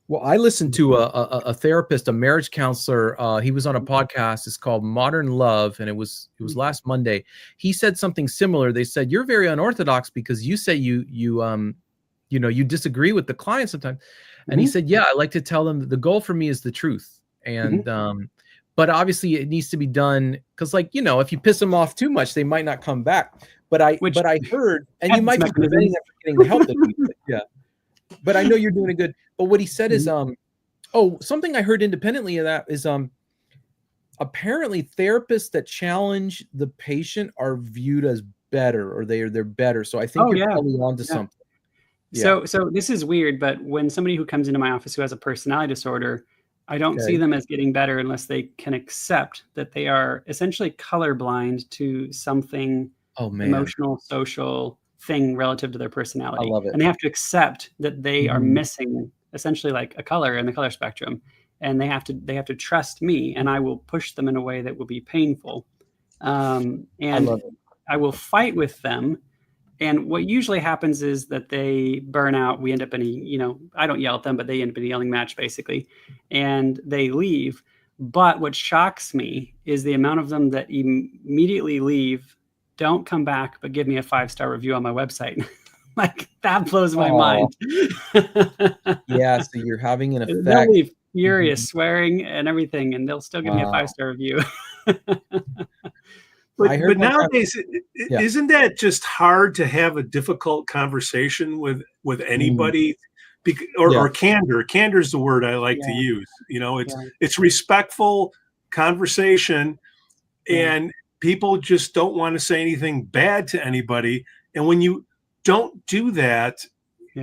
S2: Well, I listened to a therapist, a marriage counselor. He was on a podcast. It's called Modern Love, and it was last Monday. He said something similar. They said, "You're very unorthodox because you say you disagree with the client sometimes." And he said, "Yeah, I like to tell them that the goal for me is the truth, and but obviously it needs to be done because, like, if you piss them off too much, they might not come back. But I heard, and you might be preventing them from getting the help that they need. Yeah." But I know you're doing it good. But what he said is, something I heard independently of that is, apparently therapists that challenge the patient are viewed as better, or they're better. So I think you're probably onto something.
S3: Yeah. So this is weird, but when somebody who comes into my office who has a personality disorder, I don't see them as getting better unless they can accept that they are essentially colorblind to something emotional, social thing relative to their personality.
S2: I love it.
S3: And they have to accept that they are missing essentially like a color in the color spectrum. And they have to trust me, and I will push them in a way that will be painful. And I will fight with them. And what usually happens is that they burn out. We end up in I don't yell at them, but they end up in a yelling match basically, and they leave. But what shocks me is the amount of them that immediately leave don't come back, but give me a 5-star review on my website. Like, that blows my mind.
S2: Yeah, so you're having an effect.
S3: They'll be furious, swearing and everything, and they'll still give me a 5-star review.
S1: But nowadays,
S2: Yeah.
S1: isn't that just hard to have a difficult conversation with anybody? Or candor. Candor is the word I like to use. You know, it's respectful conversation, and people just don't want to say anything bad to anybody. And when you don't do that,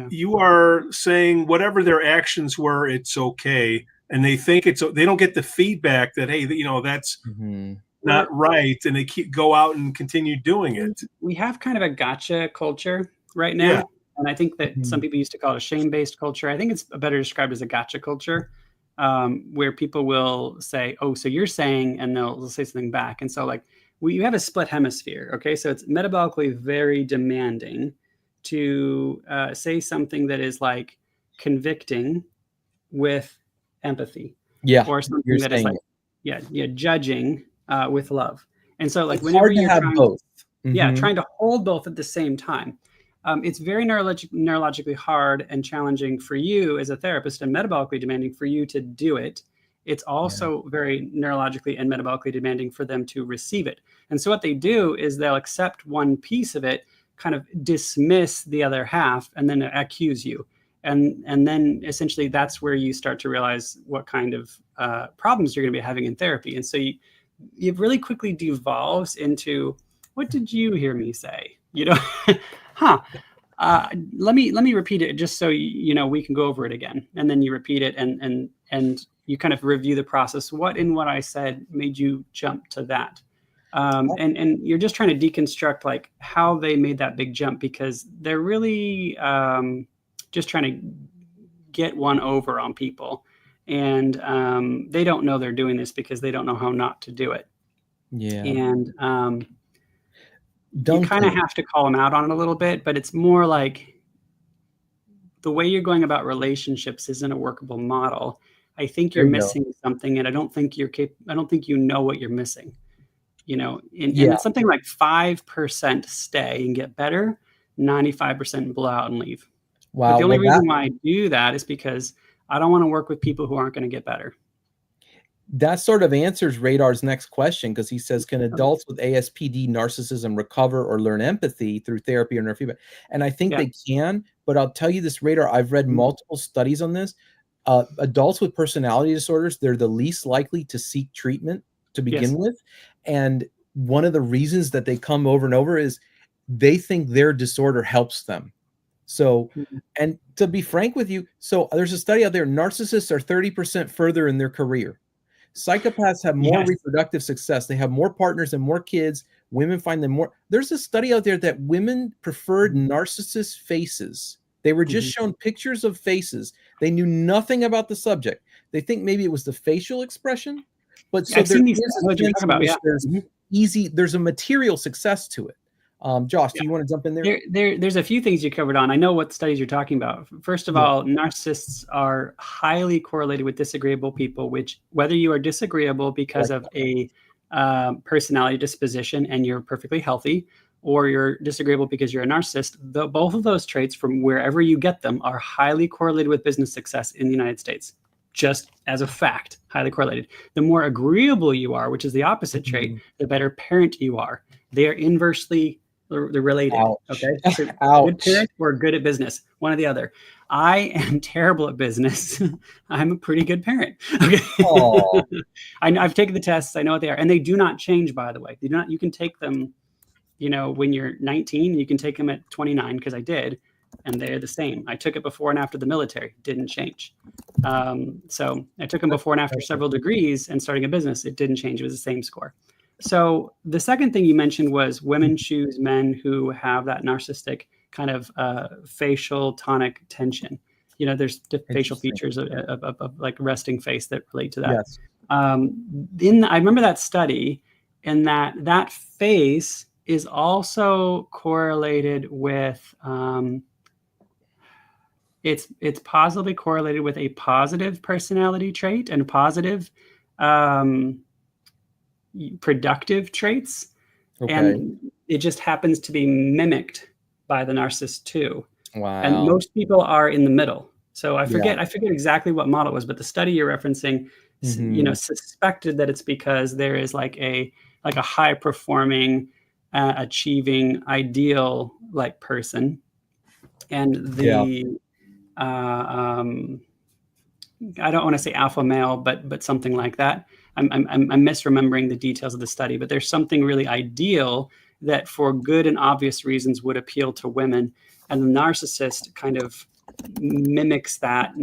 S1: you are saying whatever their actions were, it's okay, and they think they don't get the feedback that, hey, you know, that's not right, and they go out and continue doing it.
S3: We have kind of a gotcha culture right now.
S1: Yeah.
S3: And I think that some people used to call it a shame-based culture. I think it's better described as a gotcha culture, where people will say, oh, so you're saying, and they'll say something back. And so, like, you have a split hemisphere. Okay. So it's metabolically very demanding to say something that is like convicting with empathy.
S2: Yeah.
S3: Or something that is like, judging with love. And so, like,
S2: it's
S3: whenever
S2: hard to
S3: you're
S2: have both.
S3: trying to hold both at the same time. It's very neurologically hard and challenging for you as a therapist, and metabolically demanding for you to do it. It's also very neurologically and metabolically demanding for them to receive it. And so what they do is they'll accept one piece of it, kind of dismiss the other half, and then accuse you. And then essentially that's where you start to realize what kind of problems you're going to be having in therapy. And so it really quickly devolves into, what did you hear me say? You know, let me repeat it just so you know we can go over it again. And then you repeat it, and you kind of review the process. What in what I said made you jump to that? And you're just trying to deconstruct like how they made that big jump, because they're really just trying to get one over on people, and they don't know they're doing this because they don't know how not to do it.
S2: Yeah.
S3: And you kind of have to call them out on it a little bit, but it's more like the way you're going about relationships isn't a workable model. I think you're missing something, and I don't think I don't think you know what you're missing. You know, and it's something like 5% stay and get better, 95% blow out and leave.
S2: Wow.
S3: But the only reason why I do that is because I don't want to work with people who aren't going to get better.
S2: That sort of answers Radar's next question, because he says, can adults with ASPD narcissism recover or learn empathy through therapy or neurofeedback? And I think they can, but I'll tell you this, Radar, I've read multiple studies on this. Adults with personality disorders, they're the least likely to seek treatment to begin with. And one of the reasons that they come over and over is they think their disorder helps them. So, and to be frank with you, so there's a study out there, narcissists are 30% further in their career. Psychopaths have more reproductive success. They have more partners and more kids. Women find them more. There's a study out there that women preferred narcissist faces. They were just shown pictures of faces. They knew nothing about the subject. They think maybe it was the facial expression, but so there's a material success to it. Josh, do you want to jump in there?
S3: There's a few things you covered on. I know what studies you're talking about. First of all, narcissists are highly correlated with disagreeable people, which, whether you are disagreeable because of a personality disposition and you're perfectly healthy, or you're disagreeable because you're a narcissist, both of those traits, from wherever you get them, are highly correlated with business success in the United States. Just as a fact, highly correlated. The more agreeable you are, which is the opposite trait, the better parent you are. They are inversely related.
S2: Ouch. Okay.
S3: So good parent or good at business, one or the other. I am terrible at business. I'm a pretty good parent. Okay. I've taken the tests. I know what they are, and they do not change, by the way. You can take them, you know, when you're 19, you can take them at 29, because I did, and they're the same. I took it before and after the military, didn't change. So I took them before and after several degrees and starting a business, it didn't change. It was the same score. So the second thing you mentioned was women choose men who have that narcissistic kind of facial tonic tension. You know, there's facial features of like resting face that relate to that.
S2: Yes.
S3: I remember that study, and that face is also correlated with it's possibly correlated with a positive personality trait and positive productive traits. Okay. And it just happens to be mimicked by the narcissist too.
S2: Wow.
S3: And most people are in the middle. So I
S2: Yeah.
S3: forget exactly what model it was, but the study you're referencing, suspected that it's because there is like a high performing, achieving ideal like person, and the I don't want to say alpha male, but something like that. I'm misremembering the details of the study, but there's something really ideal that for good and obvious reasons would appeal to women, and the narcissist kind of mimics that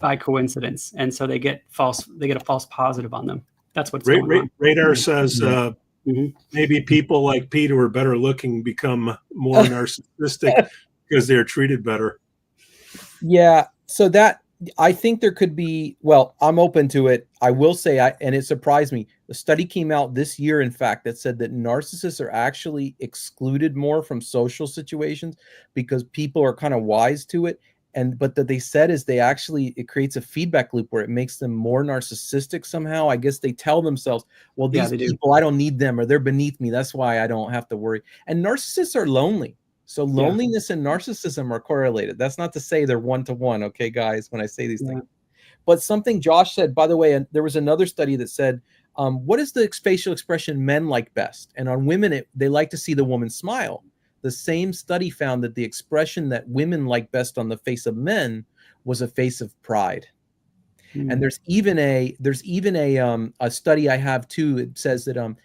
S3: by coincidence, and so they get a false positive on them. That's what's going on.
S1: Radar says maybe people like Pete who are better looking become more narcissistic because they're treated better.
S2: Yeah, so that I think there could be, well, I'm open to it. I will say, and it surprised me. The study came out this year, in fact, that said that narcissists are actually excluded more from social situations because people are kind of wise to it. But that they said is it creates a feedback loop where it makes them more narcissistic somehow. I guess they tell themselves, well, these people, I don't need them, or they're beneath me. That's why I don't have to worry. And narcissists are lonely. So loneliness and narcissism are correlated. That's not to say they're one-to-one, okay, guys, when I say these things. But something Josh said, by the way, and there was another study that said, what is the facial expression men like best? And on women, they like to see the woman smile. The same study found that the expression that women like best on the face of men was a face of pride. And there's even a study I have too. It says that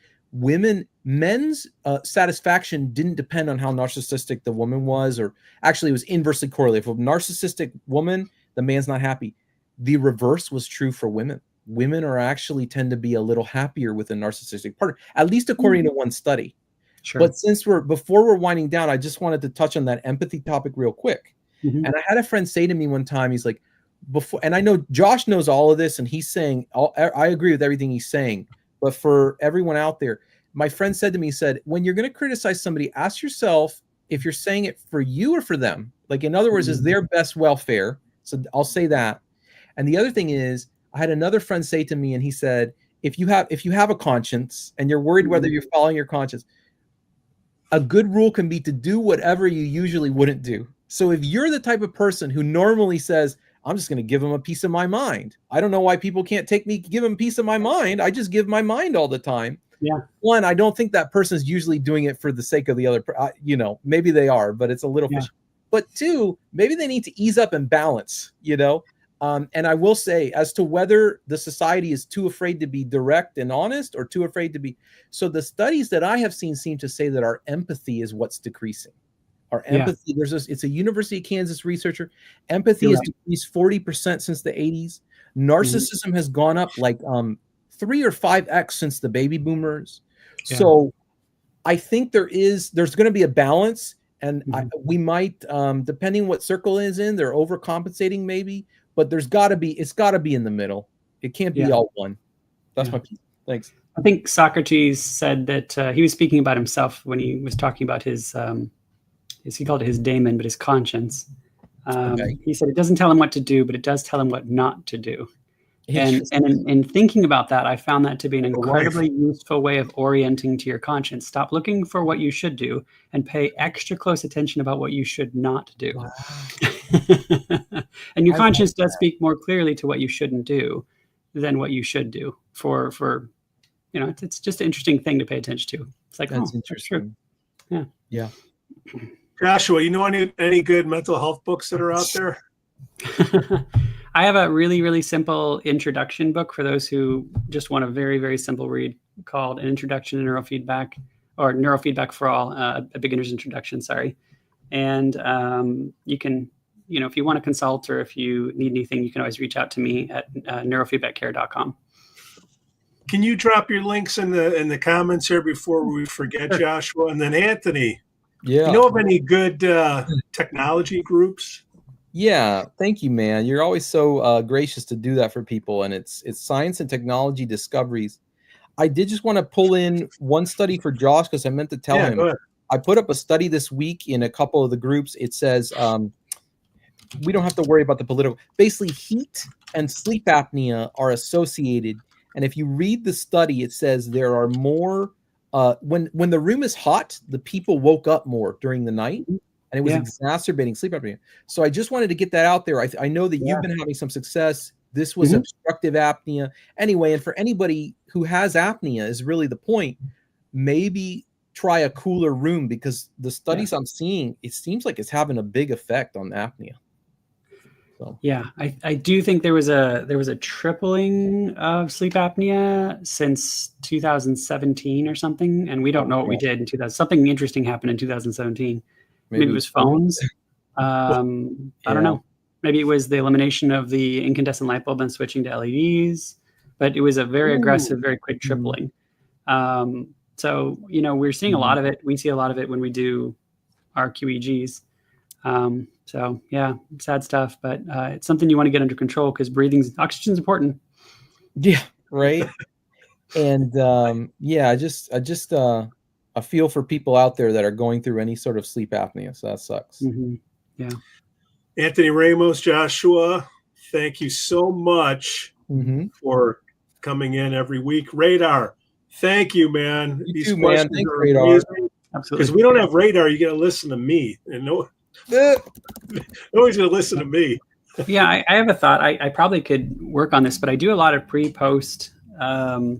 S2: men's satisfaction didn't depend on how narcissistic the woman was, or actually it was inversely correlated. If a narcissistic woman, the man's not happy. The reverse was true for women. Women tend to be a little happier with a narcissistic partner, at least according to one study. Sure. But before we're winding down, I just wanted to touch on that empathy topic real quick. And I had a friend say to me one time, he's like, and I know Josh knows all of this, and he's saying, I agree with everything he's saying, but for everyone out there, my friend said to me, he said, when you're going to criticize somebody, ask yourself if you're saying it for you or for them. Like, in other words, is their best welfare? So I'll say that. And the other thing is, I had another friend say to me, and he said, if you have a conscience and you're worried whether you're following your conscience, a good rule can be to do whatever you usually wouldn't do. So if you're the type of person who normally says, I'm just going to give them a piece of my mind. I don't know why people can't give them a piece of my mind. I just give my mind all the time. Yeah. One, I don't think that person is usually doing it for the sake of the other. Maybe they are, but it's a little fishy. But two, maybe they need to ease up and balance, and I will say, as to whether the society is too afraid to be direct and honest or too afraid to be. So the studies that I have seen seem to say that our empathy is what's decreasing. Our empathy, it's a University of Kansas researcher. Empathy has decreased 40% since the 80s. Narcissism has gone up like 3 or 5x since the baby boomers. Yeah. So I think there's going to be a balance, and we might, depending what circle is in, they're overcompensating maybe. But it's got to be in the middle. It can't be all one. That's my piece. Thanks.
S3: I think Socrates said that he was speaking about himself when he was talking about his he called it his daemon, but his conscience. He said it doesn't tell him what to do, but it does tell him what not to do. And in thinking about that, I found that to be an incredibly useful way of orienting to your conscience. Stop looking for what you should do and pay extra close attention about what you should not do. Wow. And your conscience does speak more clearly to what you shouldn't do than what you should do. It's just an interesting thing to pay attention to. It's like, that's interesting. That's true.
S2: Yeah.
S1: Joshua, you know any good mental health books that are out there?
S3: I have a really, really simple introduction book for those who just want a very, very simple read called An Introduction to Neurofeedback, or Neurofeedback for All, a beginner's introduction, sorry. And you can, if you want to consult or if you need anything, you can always reach out to me at neurofeedbackcare.com.
S1: Can you drop your links in the comments here before we forget, Joshua? And then Anthony, you know of any good technology groups?
S2: Yeah, thank you, man. You're always so gracious to do that for people, and it's science and technology discoveries. I did just want to pull in one study for Josh because I meant to tell him.
S1: Go ahead.
S2: I put up a study this week in a couple of the groups. It says we don't have to worry about the political. Basically, heat and sleep apnea are associated, and if you read the study, it says there are more when the room is hot, the people woke up more during the night, and it was exacerbating sleep apnea. So I just wanted to get that out there. I know that you've been having some success. This was obstructive apnea anyway, and for anybody who has apnea is really the point. Maybe try a cooler room, because the studies I'm seeing, it seems like it's having a big effect on apnea. So.
S3: Yeah, I do think there was a tripling of sleep apnea since 2017 or something, and we don't know what we did in 2000. Something interesting happened in 2017. Maybe it was phones. I don't know. Maybe it was the elimination of the incandescent light bulb and switching to LEDs, but it was a very aggressive, very quick tripling. So, we're seeing a lot of it. We see a lot of it when we do our QEGs. So yeah, sad stuff, but it's something you want to get under control, because oxygen is important.
S2: Yeah. Right. And I feel for people out there that are going through any sort of sleep apnea. So that sucks.
S3: Yeah.
S1: Anthony, Ramos, Joshua, thank you so much for coming in every week. Radar, thank you, man.
S2: These too, questions man. Are Radar. Amazing.
S1: Absolutely. Because we don't have Radar, you got to listen to me, and nobody's going to listen to me.
S3: Yeah, I have a thought. I probably could work on this, but I do a lot of pre-post. I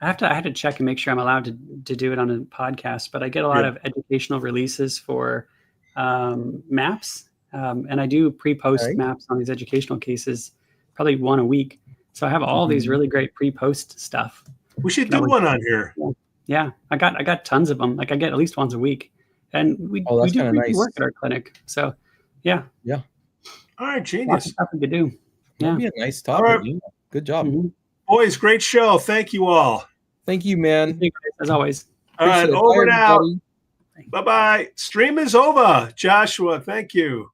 S3: have to check and make sure I'm allowed to do it on a podcast, but I get a lot of educational releases for maps, and I do pre-post maps on these educational cases, probably one a week. So I have all these really great pre-post stuff.
S1: We should do one on here.
S3: Yeah, I got tons of them. Like I get at least once a week, and we do pretty work at our clinic. So yeah.
S1: All right, genius.
S3: Stuff we could do. Yeah,
S2: that'd be a nice topic. Right. Good job,
S1: boys. Great show. Thank you all.
S2: Thank you, man.
S3: As always.
S1: All right, over now. Bye bye. Stream is over. Joshua, thank you.